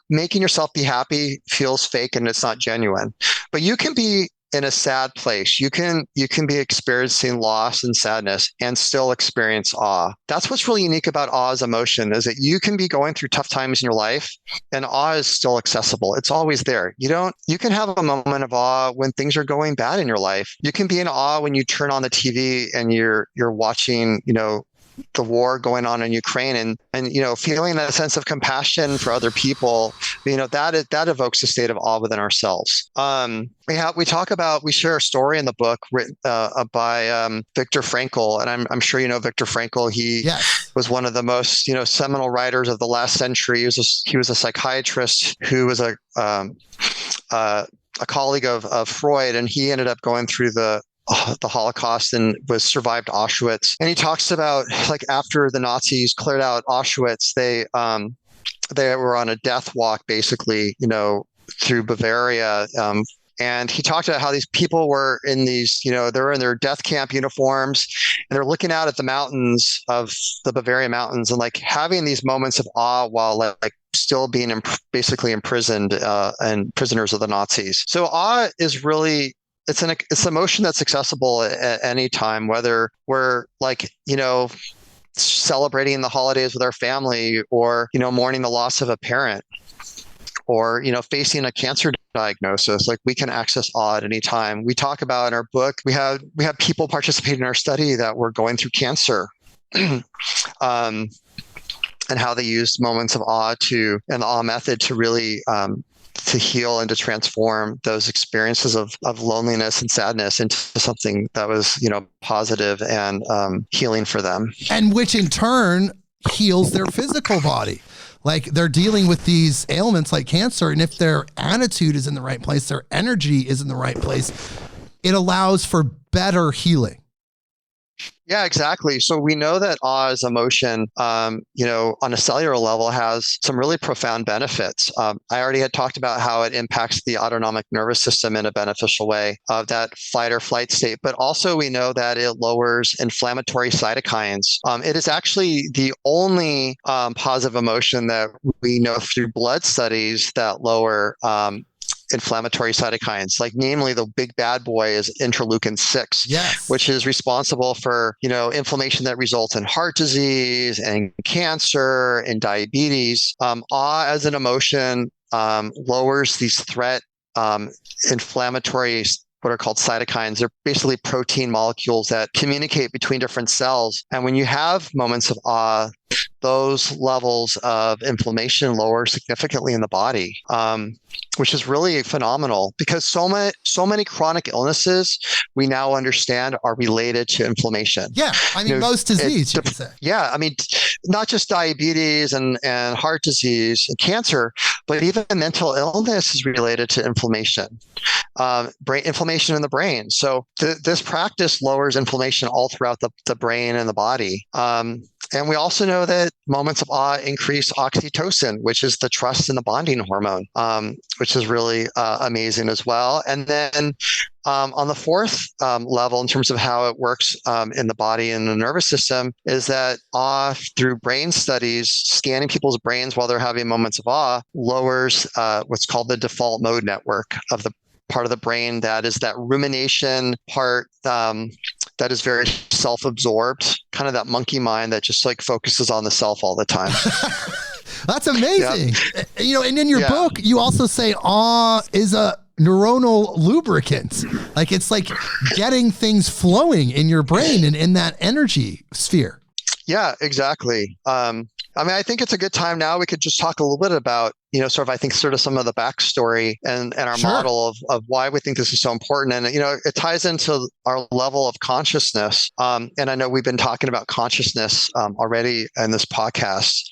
making yourself be happy feels fake and it's not genuine, but you can be in a sad place. You can be experiencing loss and sadness and still experience awe. That's what's really unique about awe as emotion, is that you can be going through tough times in your life and awe is still accessible. It's always there. You can have a moment of awe when things are going bad in your life. You can be in awe when you turn on the TV and you're watching, the war going on in Ukraine and feeling that sense of compassion for other people, that evokes a state of awe within ourselves. We share a story in the book written by Viktor Frankl, and I'm sure Viktor Frankl. He was one of the most seminal writers of the last century. He was a psychiatrist who was a colleague of Freud, and he ended up going through the Holocaust and survived Auschwitz. And he talks about, like, after the Nazis cleared out Auschwitz, they were on a death walk, basically, through Bavaria. And he talked about how these people were in these, they're in their death camp uniforms and they're looking out at the mountains of the Bavaria mountains and like having these moments of awe while like still being basically imprisoned and prisoners of the Nazis. So awe is really, it's an emotion that's accessible at any time, whether we're celebrating the holidays with our family or, mourning the loss of a parent or, facing a cancer diagnosis. Like, we can access awe at any time. We talk about in our book, we have people participate in our study that were going through cancer. And how they used moments of awe and the awe method to really to heal and to transform those experiences of loneliness and sadness into something that was, positive and healing for them. And which in turn heals their physical body. Like, they're dealing with these ailments like cancer. And if their attitude is in the right place, their energy is in the right place, it allows for better healing. Yeah, exactly. So we know that awe as emotion, on a cellular level has some really profound benefits. I already had talked about how it impacts the autonomic nervous system in a beneficial way of that fight or flight state. But also we know that it lowers inflammatory cytokines. It is actually the only positive emotion that we know through blood studies that lower inflammatory cytokines, like namely the big bad boy is interleukin-6, which is responsible for, inflammation that results in heart disease and cancer and diabetes. Awe as an emotion lowers these threat inflammatory, what are called cytokines. They're basically protein molecules that communicate between different cells. And when you have moments of awe, those levels of inflammation lower significantly in the body, which is really phenomenal because so many chronic illnesses we now understand are related to inflammation. Yeah, I mean, most disease, you could say. Yeah, I mean, not just diabetes and heart disease and cancer, but even mental illness is related to inflammation, inflammation in the brain. So this practice lowers inflammation all throughout the brain and the body. And we also know that moments of awe increase oxytocin, which is the trust and the bonding hormone, which is really amazing as well. And then on the fourth level, in terms of how it works in the body and the nervous system, is that awe through brain studies, scanning people's brains while they're having moments of awe, lowers what's called the default mode network of the part of the brain that is that rumination part that is very self-absorbed, kind of that monkey mind that just like focuses on the self all the time. That's amazing. Yep. And in your book, you also say awe is a neuronal lubricant. Like, it's like getting things flowing in your brain and in that energy sphere. Yeah, exactly. I think it's a good time now. We could just talk a little bit about, sort of, I think, sort of some of the backstory and our Sure. model of why we think this is so important. And, it ties into our level of consciousness. And I know we've been talking about consciousness already in this podcast.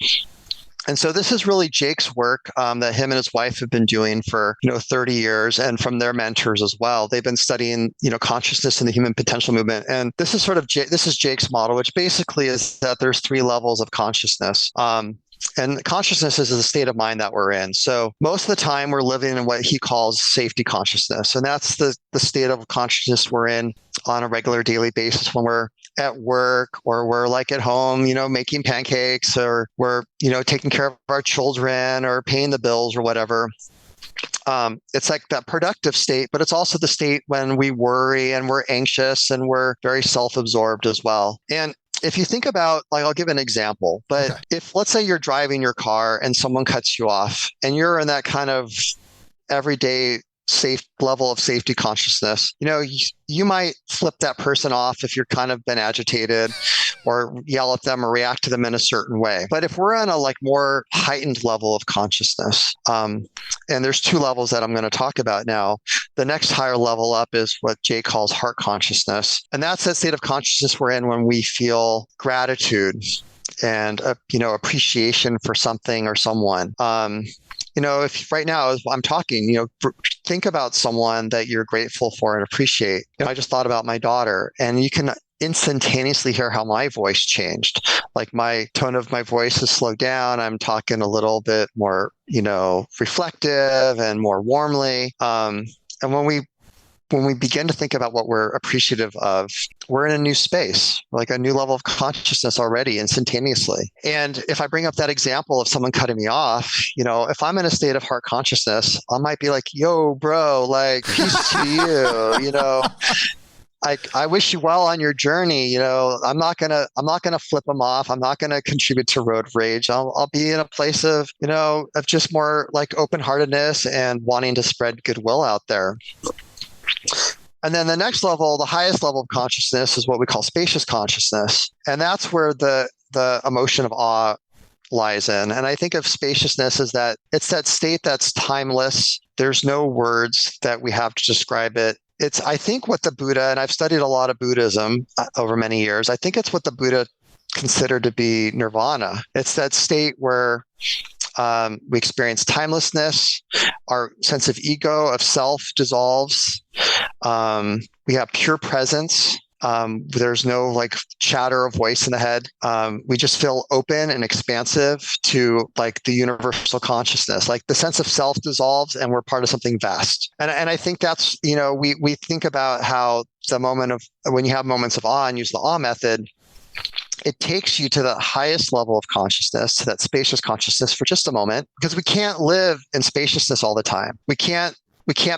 And so this is really Jake's work that him and his wife have been doing for 30 years, and from their mentors as well. They've been studying consciousness in the human potential movement, and this is this is Jake's model, which basically is that there's 3 levels of consciousness. And consciousness is the state of mind that we're in. So most of the time we're living in what he calls safety consciousness. And that's the state of consciousness we're in on a regular daily basis when we're at work, or we're like at home, making pancakes, or we're, taking care of our children or paying the bills or whatever. It's like that productive state, but it's also the state when we worry and we're anxious and we're very self-absorbed as well. And if you think about, like, I'll give an example, but if, let's say, you're driving your car and someone cuts you off and you're in that kind of everyday safe level of safety consciousness, you might flip that person off if you're kind of been agitated, or yell at them or react to them in a certain way. But if we're on a more heightened level of consciousness, and there's 2 levels that I'm going to talk about now. The next higher level up is what Jay calls heart consciousness. And that's that state of consciousness we're in when we feel gratitude and, appreciation for something or someone. If right now as I'm talking, think about someone that you're grateful for and appreciate. I just thought about my daughter, and you can instantaneously hear how my voice changed. Like, my tone of my voice has slowed down. I'm talking a little bit more, reflective and more warmly. And when we begin to think about what we're appreciative of, we're in a new space, like a new level of consciousness already instantaneously. And if I bring up that example of someone cutting me off, if I'm in a state of heart consciousness, I might be like, yo, bro, like, peace to you, I wish you well on your journey. I'm not gonna flip them off. I'm not gonna contribute to road rage. I'll be in a place of just more like open-heartedness and wanting to spread goodwill out there. And then the next level, the highest level of consciousness, is what we call spacious consciousness. And that's where the emotion of awe lies in. And I think of spaciousness as that it's that state that's timeless. There's no words that we have to describe it. It's, I think, what the Buddha, and I've studied a lot of Buddhism over many years, I think it's what the Buddha considered to be nirvana. It's that state where we experience timelessness, our sense of ego, of self dissolves. We have pure presence. There's no chatter of voice in the head. We just feel open and expansive to the universal consciousness. Like, the sense of self dissolves and we're part of something vast. And I think that's, we think about how the moment of when you have moments of awe and use the awe method, it takes you to the highest level of consciousness, to that spacious consciousness for just a moment, because we can't live in spaciousness all the time. We can't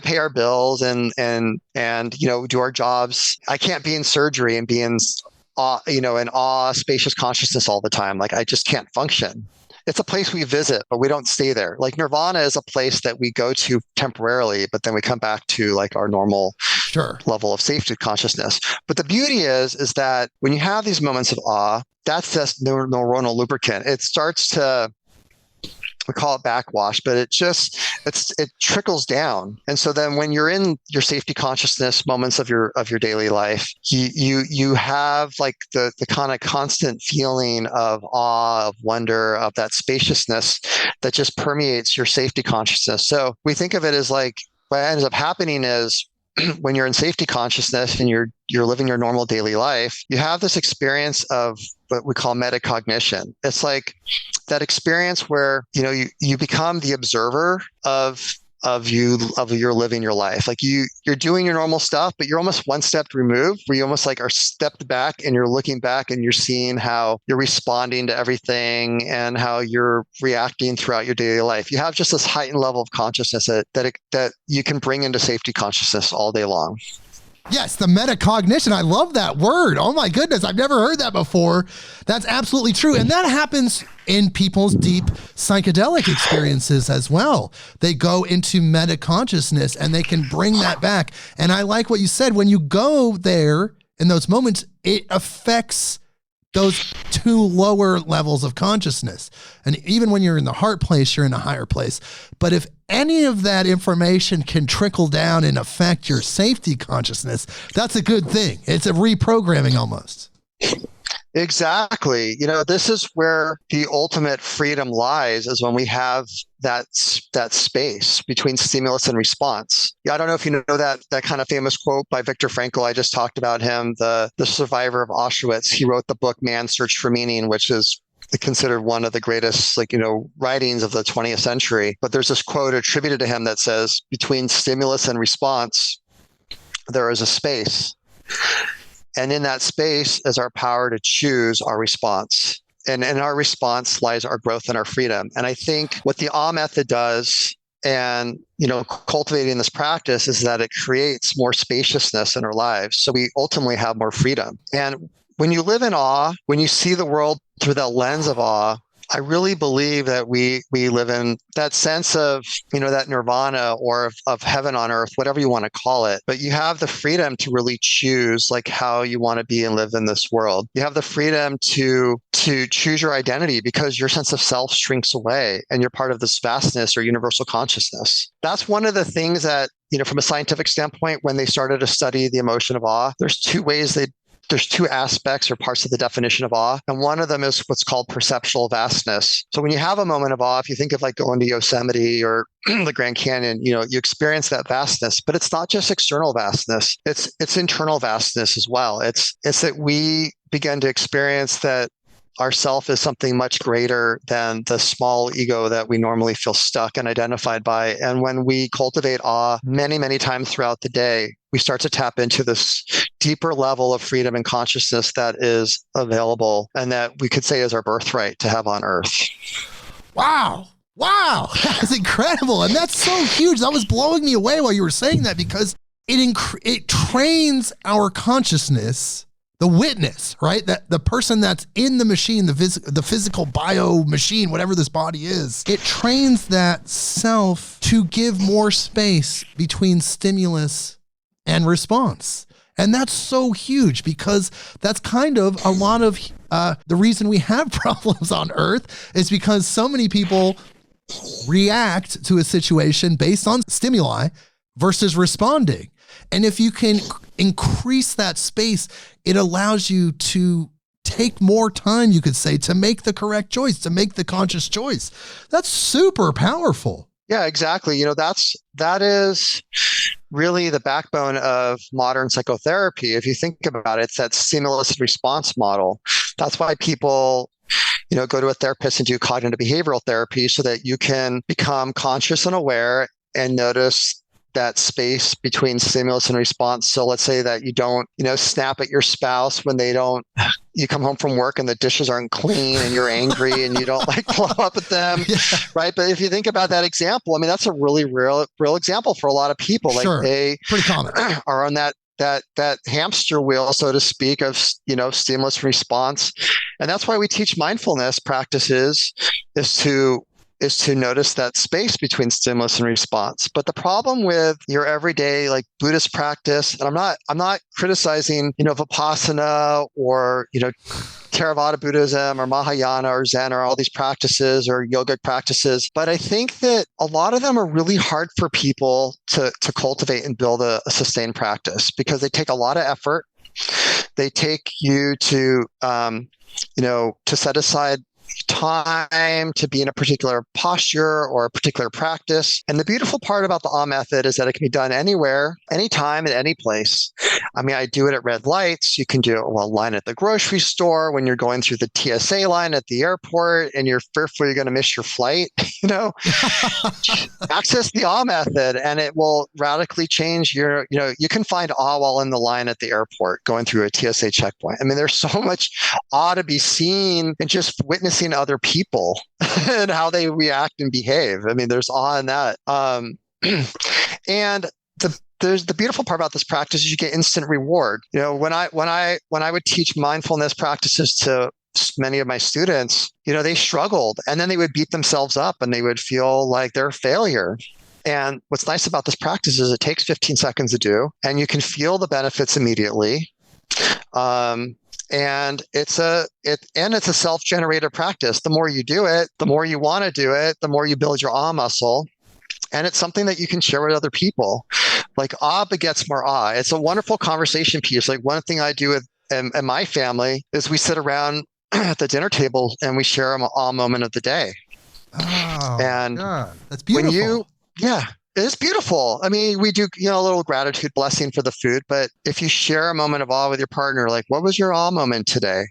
pay our bills and do our jobs. I can't be in surgery and be in awe, spacious consciousness all the time. Like, I just can't function. It's a place we visit, but we don't stay there. Like, nirvana is a place that we go to temporarily, but then we come back to our normal level of safety consciousness. But the beauty is that when you have these moments of awe, that's just neuronal lubricant. It starts to, we call it backwash, but it trickles down. And so then when you're in your safety consciousness moments of your daily life, you have the kind of constant feeling of awe, of wonder, of that spaciousness that just permeates your safety consciousness. So we think of it as what ends up happening is, when you're in safety consciousness and you're living your normal daily life, you have this experience of what we call metacognition. It's like that experience where you become the observer of your living your life. Like, you're doing your normal stuff, but you're almost one step removed, where you almost are stepped back and you're looking back and you're seeing how you're responding to everything and how you're reacting throughout your daily life. You have just this heightened level of consciousness that you can bring into safety consciousness all day long. Yes, the metacognition. I love that word. Oh my goodness, I've never heard that before. That's absolutely true. And that happens in people's deep psychedelic experiences as well. They go into metaconsciousness and they can bring that back. And I like what you said. When you go there in those moments, it affects those two lower levels of consciousness. And even when you're in the heart place, you're in a higher place. But if any of that information can trickle down and affect your safety consciousness, that's a good thing. It's a reprogramming almost. Exactly. This is where the ultimate freedom lies, is when we have that space between stimulus and response. I don't know if you know that kind of famous quote by Viktor Frankl. I just talked about him, the survivor of Auschwitz. He wrote the book Man's Search for Meaning, which is considered one of the greatest, writings of the 20th century. But there's this quote attributed to him that says, between stimulus and response, there is a space. And in that space is our power to choose our response. And in our response lies our growth and our freedom. And I think what the awe method does, and cultivating this practice, is that it creates more spaciousness in our lives. So we ultimately have more freedom. And when you live in awe, when you see the world through that lens of awe, I really believe that we live in that sense of, that nirvana, or of heaven on earth, whatever you want to call it. But you have the freedom to really choose how you want to be and live in this world. You have the freedom to choose your identity, because your sense of self shrinks away and you're part of this vastness or universal consciousness. That's one of the things that, from a scientific standpoint, when they started to study the emotion of awe, there's two aspects or parts of the definition of awe. And one of them is what's called perceptual vastness. So when you have a moment of awe, if you think of going to Yosemite or the Grand Canyon, you experience that vastness, but it's not just external vastness. It's internal vastness as well. It's that we begin to experience that ourself is something much greater than the small ego that we normally feel stuck and identified by. And when we cultivate awe many, many times throughout the day, we start to tap into this deeper level of freedom and consciousness that is available, and that we could say is our birthright to have on earth. Wow. That's incredible. And that's so huge. That was blowing me away while you were saying that, because it trains our consciousness, the witness, right? That the person that's in the machine, the physical bio machine, whatever this body is, it trains that self to give more space between stimulus and response. And that's so huge, because that's kind of a lot of the reason we have problems on earth, is because so many people react to a situation based on stimuli versus responding. And if you can increase that space, it allows you to take more time, you could say, to make the correct choice, to make the conscious choice. That's super powerful. Yeah, exactly. That is really the backbone of modern psychotherapy. If you think about it, it's that stimulus and response model. That's why people go to a therapist and do cognitive behavioral therapy, so that you can become conscious and aware and notice that space between stimulus and response. So let's say that you don't, snap at your spouse when you come home from work and the dishes aren't clean and you're angry and you don't blow up at them. Yeah. Right. But if you think about that example, that's a really real example for a lot of people. Sure. They pretty common are on that hamster wheel, so to speak, of, stimulus response. And that's why we teach mindfulness practices, is to notice that space between stimulus and response. But the problem with your everyday Buddhist practice, and I'm not criticizing, Vipassana or, Theravada Buddhism or Mahayana or Zen or all these practices or yogic practices, but I think that a lot of them are really hard for people to cultivate and build a sustained practice, because they take a lot of effort. They take you to set aside time to be in a particular posture or a particular practice. And the beautiful part about the awe method is that it can be done anywhere, anytime, at any place. I do it at red lights. You can do it while line at the grocery store, when you're going through the TSA line at the airport and you're fearful you're going to miss your flight. Access the awe method and it will radically change you can find awe while in the line at the airport going through a TSA checkpoint. There's so much awe to be seen in just witnessing other people and how they react and behave. There's awe in that. And there's the beautiful part about this practice is you get instant reward. When I would teach mindfulness practices to many of my students, they struggled and then they would beat themselves up and they would feel like they're a failure. And what's nice about this practice is it takes 15 seconds to do and you can feel the benefits immediately. And it's a self-generated practice. The more you do it, the more you want to do it, the more you build your awe muscle. And it's something that you can share with other people. Like awe begets more awe. It's a wonderful conversation piece. Like one thing I do with and my family is we sit around at the dinner table and we share an awe moment of the day. Oh, and God, that's beautiful. Yeah, it is beautiful. I mean, we do, a little gratitude blessing for the food, but if you share a moment of awe with your partner, like what was your awe moment today?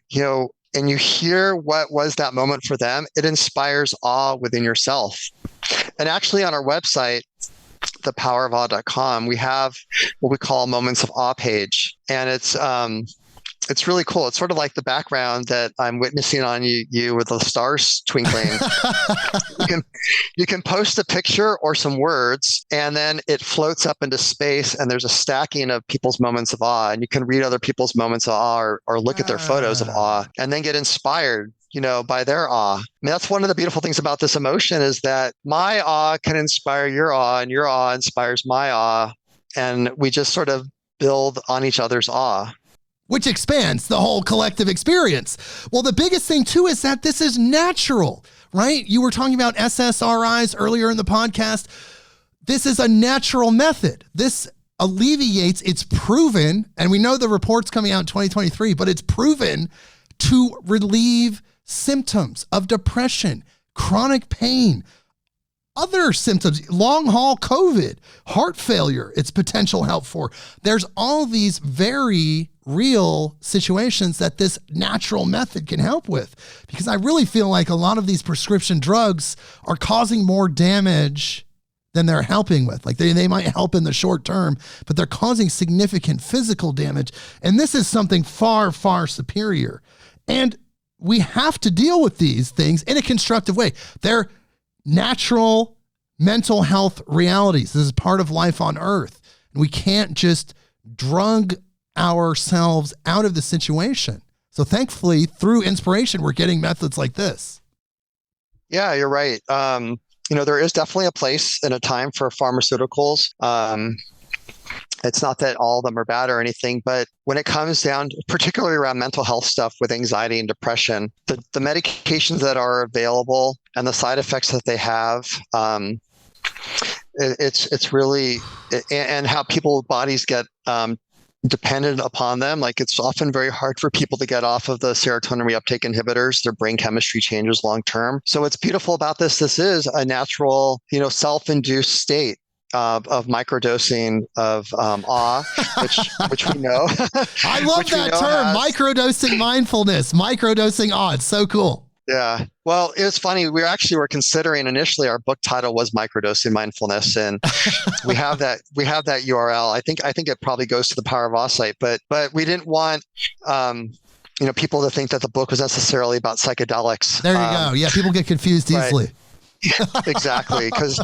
And you hear what was that moment for them, it inspires awe within yourself. And actually on our website, thepowerofa.com, we have what we call Moments of Awe page. And it's really cool. It's sort of like the background that I'm witnessing on you with the stars twinkling. You can post a picture or some words, and then it floats up into space, and there's a stacking of people's moments of awe, and you can read other people's moments of awe or look at their photos of awe and then get inspired by their awe. I mean, that's one of the beautiful things about this emotion is that my awe can inspire your awe, and your awe inspires my awe, and we just sort of build on each other's awe, which expands the whole collective experience. Well, the biggest thing too is that this is natural, right? You were talking about SSRIs earlier in the podcast. This is a natural method. This alleviates, it's proven, and we know the report's coming out in 2023, but it's proven to relieve symptoms of depression, chronic pain, other symptoms, long haul COVID, heart failure, it's potential help for. There's all these very real situations that this natural method can help with, because I really feel like a lot of these prescription drugs are causing more damage than they're helping with. Like they might help in the short term, but they're causing significant physical damage. And this is something far, far superior. And we have to deal with these things in a constructive way. They're natural mental health realities. This is part of life on Earth. And we can't just drug ourselves out of the situation. So thankfully, through inspiration, we're getting methods like this. Yeah, you're right. There is definitely a place and a time for pharmaceuticals. It's not that all of them are bad or anything, but when it comes down, particularly around mental health stuff with anxiety and depression, the medications that are available and the side effects that they have, it's really, and how people's bodies get dependent upon them. Like it's often very hard for people to get off of the serotonin reuptake inhibitors. Their brain chemistry changes long term. So what's beautiful about this, this is a natural, self-induced state of microdosing of awe, which we know. I love that term, microdosing mindfulness, microdosing awe. It's so cool. Yeah. Well, it was funny. We were considering initially our book title was Microdosing Mindfulness, and we have that URL. I think it probably goes to the Power of A site, but we didn't want people to think that the book was necessarily about psychedelics. There you go. Yeah, people get confused easily. Right. Exactly, because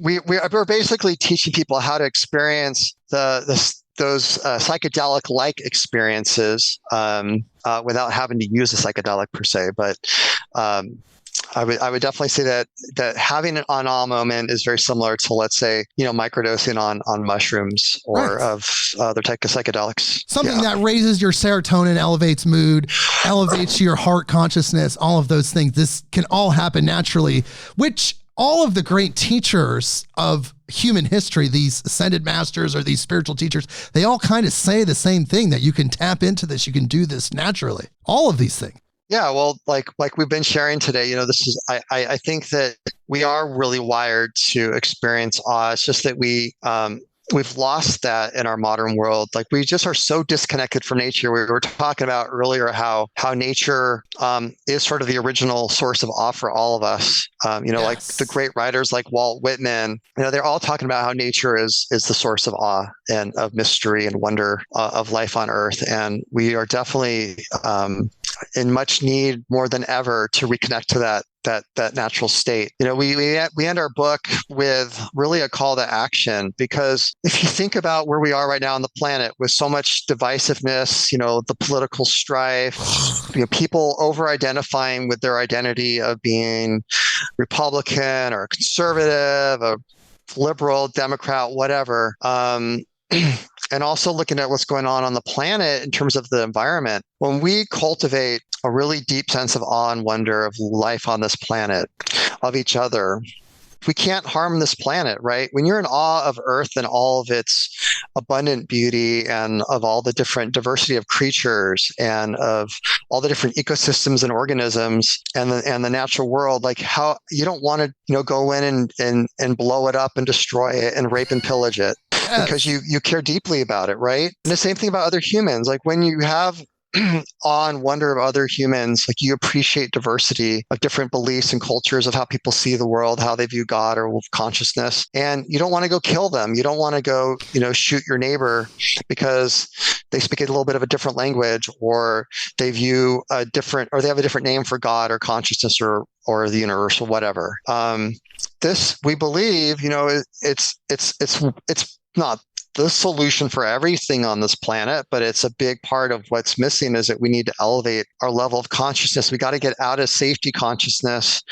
we're basically teaching people how to experience those psychedelic-like experiences without having to use a psychedelic per se. But I would definitely say that having an on-awe moment is very similar to, let's say, microdosing on mushrooms or of other type of psychedelics. Something that raises your serotonin, elevates mood, elevates your heart consciousness, all of those things. This can all happen naturally, which all of the great teachers of human history, these ascended masters or these spiritual teachers, they all kind of say the same thing, that you can tap into this, you can do this naturally. All of these things. Yeah, well, like we've been sharing today, this is, I think that we are really wired to experience awe. It's just that we've lost that in our modern world. Like we just are so disconnected from nature. We were talking about earlier how nature is sort of the original source of awe for all of us. Like the great writers like Walt Whitman, they're all talking about how nature is the source of awe and of mystery and wonder of life on Earth. And we are definitely in much need more than ever to reconnect to that natural state. We end our book with really a call to action, because if you think about where we are right now on the planet with so much divisiveness, the political strife, people over-identifying with their identity of being Republican or conservative or liberal, Democrat, whatever. and also looking at what's going on the planet in terms of the environment. When we cultivate a really deep sense of awe and wonder of life on this planet, of each other, we can't harm this planet, right? When you're in awe of Earth and all of its abundant beauty and of all the different diversity of creatures and of all the different ecosystems and organisms and the natural world, like how you don't want to, go in and blow it up and destroy it and rape and pillage it because you care deeply about it, right? And the same thing about other humans. Like when you have awe and wonder of other humans, like you appreciate diversity of different beliefs and cultures of how people see the world, how they view God or consciousness. And you don't want to go kill them. You don't want to go, shoot your neighbor because they speak a little bit of a different language, or they view a different, or they have a different name for God or consciousness or the universe or whatever. This, we believe, it's not the solution for everything on this planet, but it's a big part of what's missing is that we need to elevate our level of consciousness. We got to get out of safety consciousness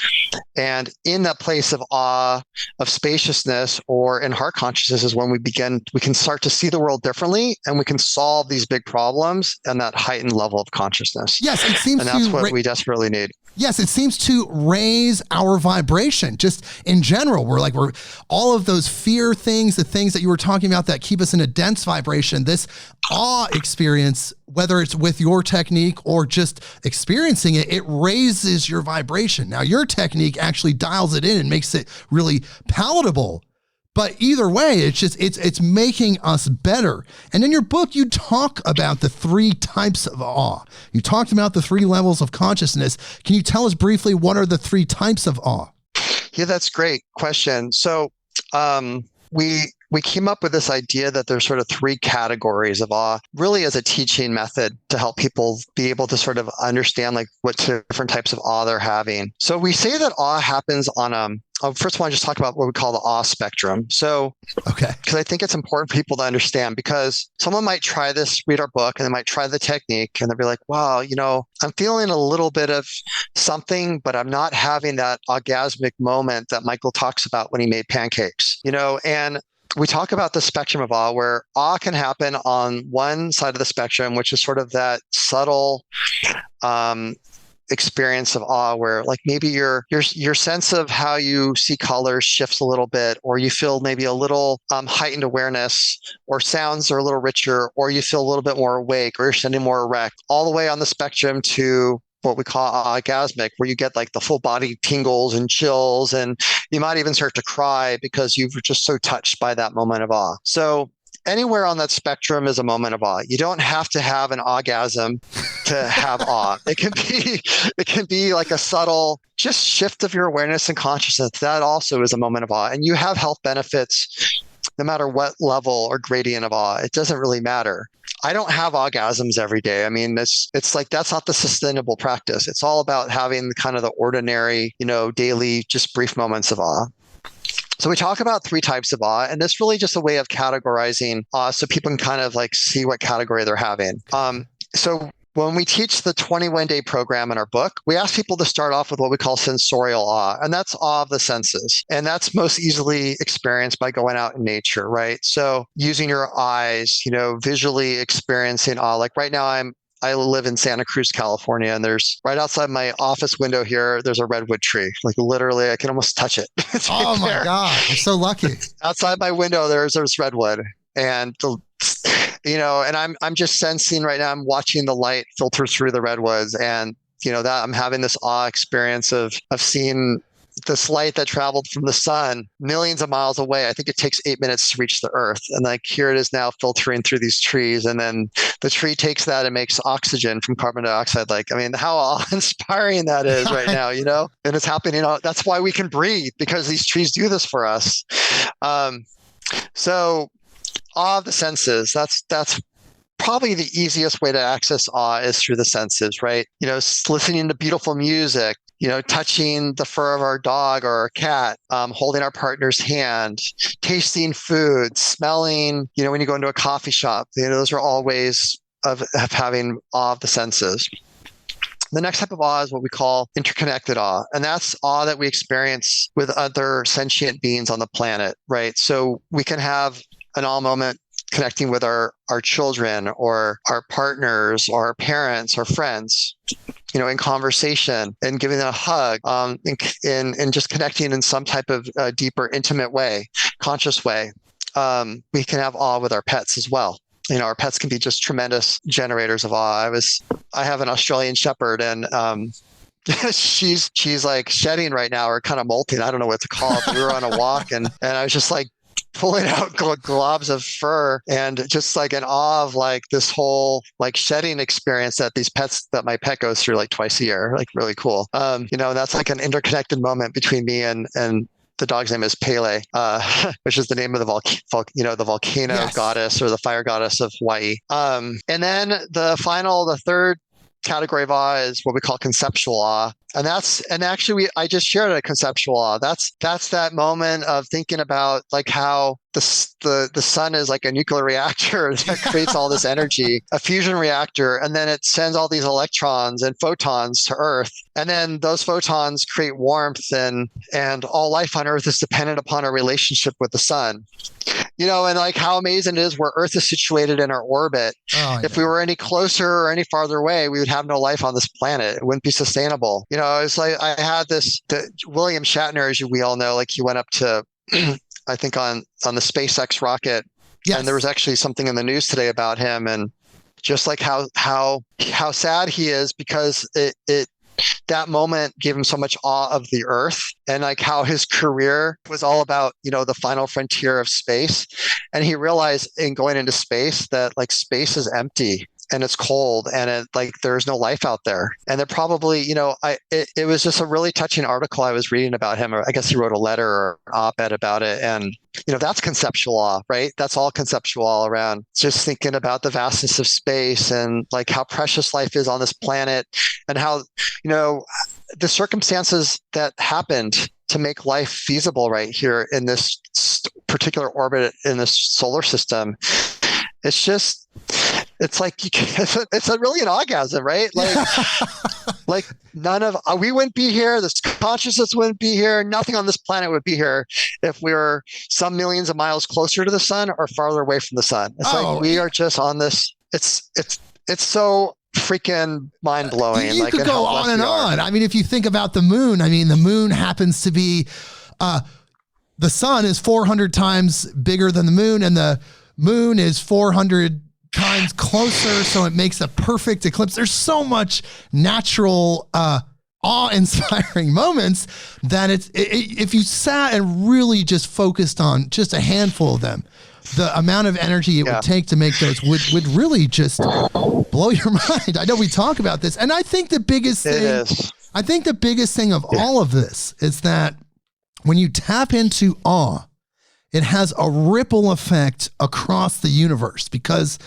and in that place of awe, of spaciousness, or in heart consciousness is when we can start to see the world differently and we can solve these big problems and that heightened level of consciousness. Yes, it seems and that's what we desperately need. Yes, it seems to raise our vibration just in general. We're all of those fear things, the things that you were talking about that keep us in a dense vibration, this awe experience, whether it's with your technique or just experiencing it, it raises your vibration. Now, your technique actually dials it in and makes it really palatable. But either way, it's making us better. And in your book, you talk about the 3 types of awe. You talked about the 3 levels of consciousness. Can you tell us briefly what are the 3 types of awe? Yeah, that's a great question. So we came up with this idea that there's sort of 3 categories of awe, really as a teaching method to help people be able to sort of understand like what different types of awe they're having. So we say that awe happens on first of all, I just talk about what we call the awe spectrum. So, because I think it's important for people to understand, because someone might try this, read our book, and they might try the technique, and they'll be like, wow, I'm feeling a little bit of something, but I'm not having that orgasmic moment that Michael talks about when he made pancakes, and we talk about the spectrum of awe, where awe can happen on one side of the spectrum, which is sort of that subtle, experience of awe where like maybe your sense of how you see colors shifts a little bit, or you feel maybe a little heightened awareness, or sounds are a little richer, or you feel a little bit more awake, or you're standing more erect, all the way on the spectrum to what we call orgasmic, where you get like the full body tingles and chills, and you might even start to cry because you've just so touched by that moment of awe. So anywhere on that spectrum is a moment of awe. You don't have to have an orgasm to have awe. It can be like a subtle just shift of your awareness and consciousness. That also is a moment of awe. And you have health benefits no matter what level or gradient of awe. It doesn't really matter. I don't have orgasms every day. I mean, it's like that's not the sustainable practice. It's all about having kind of the ordinary, daily, just brief moments of awe. So we talk about 3 types of awe, and it's really just a way of categorizing awe so people can kind of like see what category they're having. So when we teach the 21-day program in our book, we ask people to start off with what we call sensorial awe, and that's awe of the senses. And that's most easily experienced by going out in nature, right? So using your eyes, visually experiencing awe. Like right now I live in Santa Cruz, California, and there's right outside my office window here, there's a redwood tree. Like literally, I can almost touch it. Oh my God, you're so lucky. Outside my window, there's redwood. And and I'm just sensing right now, I'm watching the light filter through the redwoods, and that I'm having this awe experience of seeing this light that traveled from the sun millions of miles away. I think it takes 8 minutes to reach the earth. And like here it is now filtering through these trees. And then the tree takes that and makes oxygen from carbon dioxide. Like, I mean, how awe-inspiring that is right now, and it's happening. That's why we can breathe, because these trees do this for us. So awe of the senses, that's probably the easiest way to access awe is through the senses, right? Listening to beautiful music, touching the fur of our dog or our cat, holding our partner's hand, tasting food, smelling, when you go into a coffee shop, those are all ways of having awe of the senses. The next type of awe is what we call interconnected awe. And that's awe that we experience with other sentient beings on the planet, right? So we can have an awe moment connecting with our children or our partners or our parents or friends, in conversation and giving them a hug, and just connecting in some type of deeper, intimate way, conscious way. We can have awe with our pets as well. Our pets can be just tremendous generators of awe. I have an Australian Shepherd, and she's like shedding right now, or kind of molting. I don't know what to call it. We were on a walk, and I was just like pulling out globs of fur, and just like in awe of like this whole like shedding experience that my pet goes through like twice a year. Like really cool. That's like an interconnected moment between me and the dog's name is Pele, which is the name of the volcano Yes. goddess, or the fire goddess of Hawaii. And then the third category of awe is what we call conceptual awe. And I just shared a conceptual awe. That's that moment of thinking about like how the sun is like a nuclear reactor that creates all this energy, a fusion reactor, and then it sends all these electrons and photons to Earth. And then those photons create warmth, and all life on Earth is dependent upon our relationship with the sun. And like how amazing it is where Earth is situated in our orbit. If we were any closer or any farther away, we would have no life on this planet. It wouldn't be sustainable. It's like I had William Shatner, as we all know, like he went up to, I think on the SpaceX rocket. Yes. And there was actually something in the news today about him, and just like how sad he is, because that moment gave him so much awe of the Earth, and like how his career was all about, the final frontier of space. And he realized in going into space that like space is empty and it's cold, and there's no life out there. And they're probably, it was just a really touching article I was reading about him, or I guess he wrote a letter or an op-ed about it. And that's conceptual awe, right? That's all conceptual all around. Just thinking about the vastness of space, and like how precious life is on this planet, and how, the circumstances that happened to make life feasible right here in this particular orbit in this solar system. It's like it's really an orgasm, right? Like, like we wouldn't be here. This consciousness wouldn't be here. Nothing on this planet would be here if we were some millions of miles closer to the sun or farther away from the sun. It's like we are just on this. It's so freaking mind blowing. You could go on and on. I mean, if you think about the moon, the moon happens to be, the sun is 400 times bigger than the moon, and the moon is 400 times closer, so it makes a perfect eclipse. There's so much natural, awe-inspiring moments that if you sat and really just focused on just a handful of them, the amount of energy it would take to make those would really just blow your mind. I know we talk about this, and I think the biggest thing of all of this is that when you tap into awe, it has a ripple effect across the universe because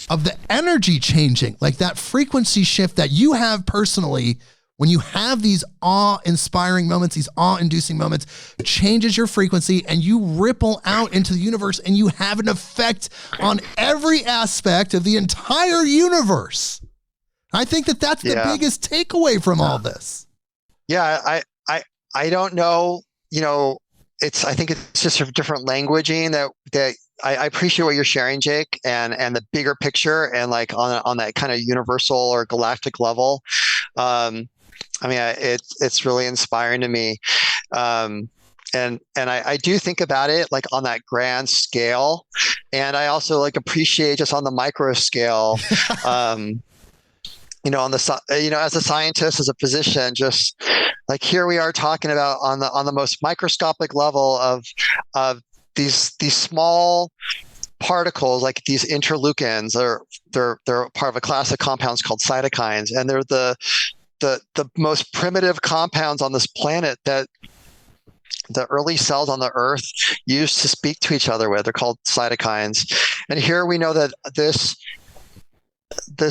of the energy changing, like that frequency shift that you have personally. When you have these awe-inspiring moments, these awe-inducing moments, changes your frequency, and you ripple out into the universe, and you have an effect on every aspect of the entire universe. I think that's the biggest takeaway from all this. Yeah, I don't know. I think it's just a different languaging that I appreciate what you're sharing, Jake, and the bigger picture, and like on that kind of universal or galactic level. It's really inspiring to me. And I do think about it like on that grand scale. And I also like appreciate just on the micro scale, on as a scientist, as a physician, just like here we are talking about on the most microscopic level of these small particles, like these interleukins, they're part of a class of compounds called cytokines, and they're the most primitive compounds on this planet that the early cells on the Earth used to speak to each other with. They're called cytokines. And here we know that this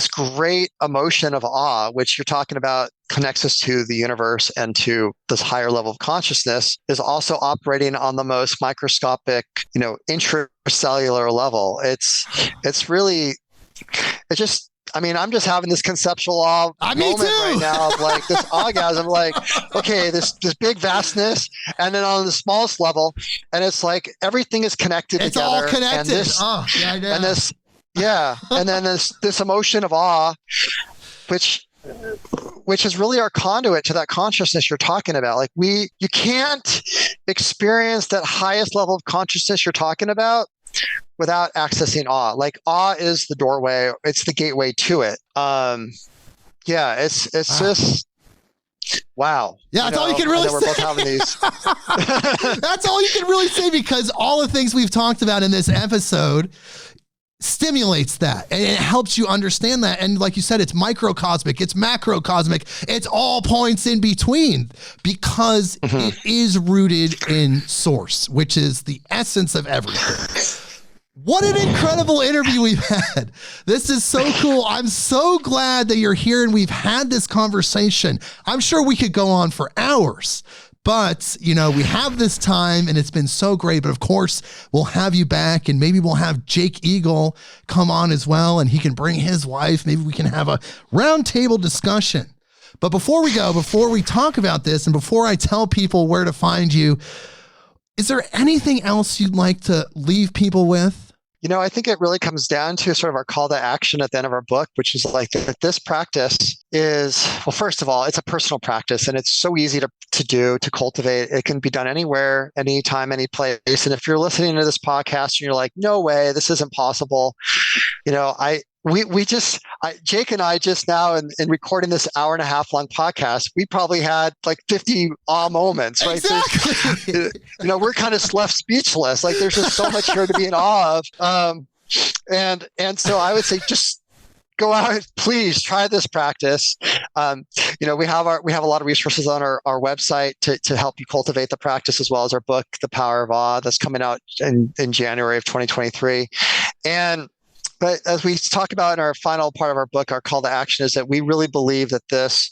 great emotion of awe, which you're talking about, connects us to the universe and to this higher level of consciousness, is also operating on the most microscopic, intracellular level. It's really, I mean, I'm just having this conceptual awe moment right now of like this orgasm, like, okay, this big vastness, and then on the smallest level, and it's like everything is connected it's together. All connected. And this, and this, and then this emotion of awe, which is really our conduit to that consciousness you're talking about. Like you can't experience that highest level of consciousness you're talking about without accessing awe. Like awe is the doorway. It's the gateway to it. It's just, wow. Yeah, that's all you can really say. We're both having these. That's all you can really say, because all the things we've talked about in this episode stimulates that, and it helps you understand that. And like you said, it's microcosmic, it's macrocosmic, it's all points in between, because it is rooted in source, which is the essence of everything. What an incredible interview we've had. This is so cool. I'm so glad that you're here and we've had this conversation. I'm sure we could go on for hours, but we have this time and it's been so great. But of course, we'll have you back, and maybe we'll have Jake Eagle come on as well, and he can bring his wife. Maybe we can have a roundtable discussion. But before we talk about this, and before I tell people where to find you, is there anything else you'd like to leave people with? I think it really comes down to sort of our call to action at the end of our book, which is like that this practice is, well, first of all, it's a personal practice, and it's so easy to do, to cultivate. It can be done anywhere, anytime, any place. And if you're listening to this podcast and you're like, no way, this isn't possible, Jake and I just now in recording this hour and a half long podcast, we probably had like 50 awe moments, right? Exactly. We're kind of left speechless. Like there's just so much here to be in awe of. And so I would say, just go out, please try this practice. We have a lot of resources on our website to help you cultivate the practice, as well as our book, The Power of A.W.E, that's coming out in January of 2023. But as we talk about in our final part of our book, our call to action is that we really believe that this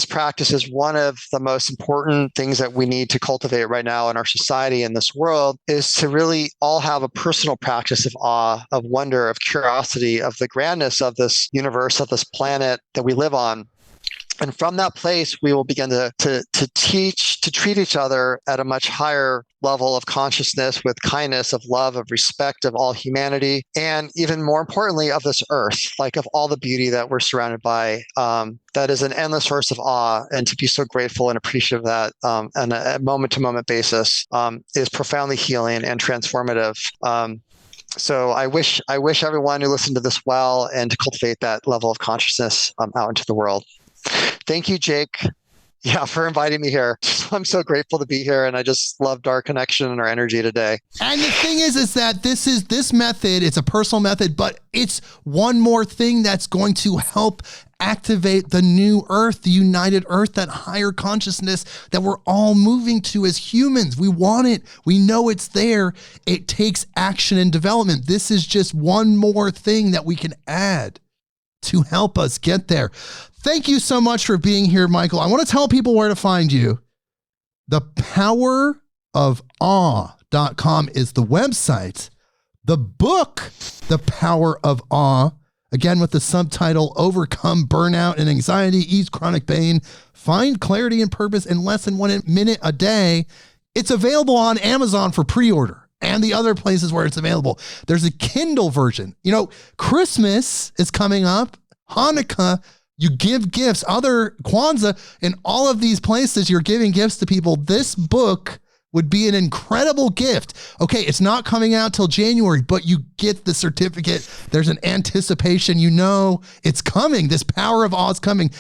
practice is one of the most important things that we need to cultivate right now in our society, in this world, is to really all have a personal practice of awe, of wonder, of curiosity, of the grandness of this universe, of this planet that we live on. And from that place, we will begin to teach, to treat each other at a much higher level of consciousness, with kindness, of love, of respect, of all humanity, and even more importantly, of this earth, like of all the beauty that we're surrounded by. That is an endless source of awe, and to be so grateful and appreciative of that on a moment-to-moment basis is profoundly healing and transformative. So I wish everyone who listened to this well, and to cultivate that level of consciousness out into the world. Thank you, Jake. Yeah, for inviting me here. I'm so grateful to be here, and I just loved our connection and our energy today. And the thing is that this method, it's a personal method, but it's one more thing that's going to help activate the new earth, the united earth, that higher consciousness that we're all moving to as humans. We want it. We know it's there. It takes action and development. This is just one more thing that we can add to help us get there. Thank you so much for being here, Michael. I want to tell people where to find you. The Power of A.W.E.com is the website. The book, The Power of A.W.E., again with the subtitle, Overcome Burnout and Anxiety, Ease Chronic Pain, Find Clarity and Purpose in Less than 1 minute a day. It's available on Amazon for pre-order and the other places where it's available. There's a Kindle version. Christmas is coming up, Hanukkah. You give gifts, other Kwanzaa, in all of these places you're giving gifts to people. This book would be an incredible gift. Okay, it's not coming out till January, but you get the certificate. There's an anticipation. It's coming. This Power of A.W.E. is coming.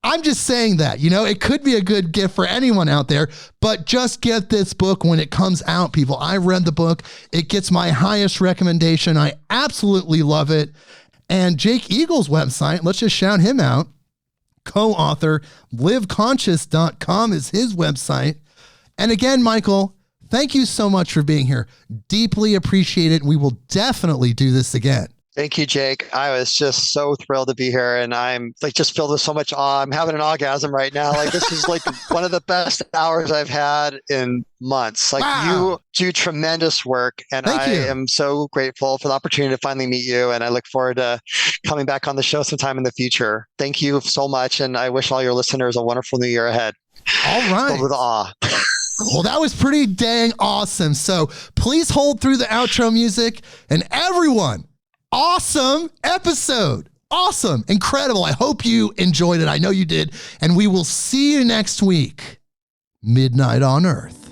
I'm just saying that, it could be a good gift for anyone out there, but just get this book when it comes out, people. I read the book. It gets my highest recommendation. I absolutely love it. And Jake Eagle's website, let's just shout him out. Co-author, liveconscious.com is his website. And again, Michael, thank you so much for being here. Deeply appreciate it. We will definitely do this again. Thank you, Jake. I was just so thrilled to be here, and I'm like just filled with so much awe. I'm having an orgasm right now. Like this is like one of the best hours I've had in months. Like Wow. you do tremendous work, and Thank I you. am so grateful for the opportunity to finally meet you. And I look forward to coming back on the show sometime in the future. Thank you so much, and I wish all your listeners a wonderful new year ahead. All right. Filled with awe. Well, that was pretty dang awesome. So please hold through the outro music, and everyone, awesome episode. Awesome. Incredible. I hope you enjoyed it. I know you did. And we will see you next week. Midnight on Earth.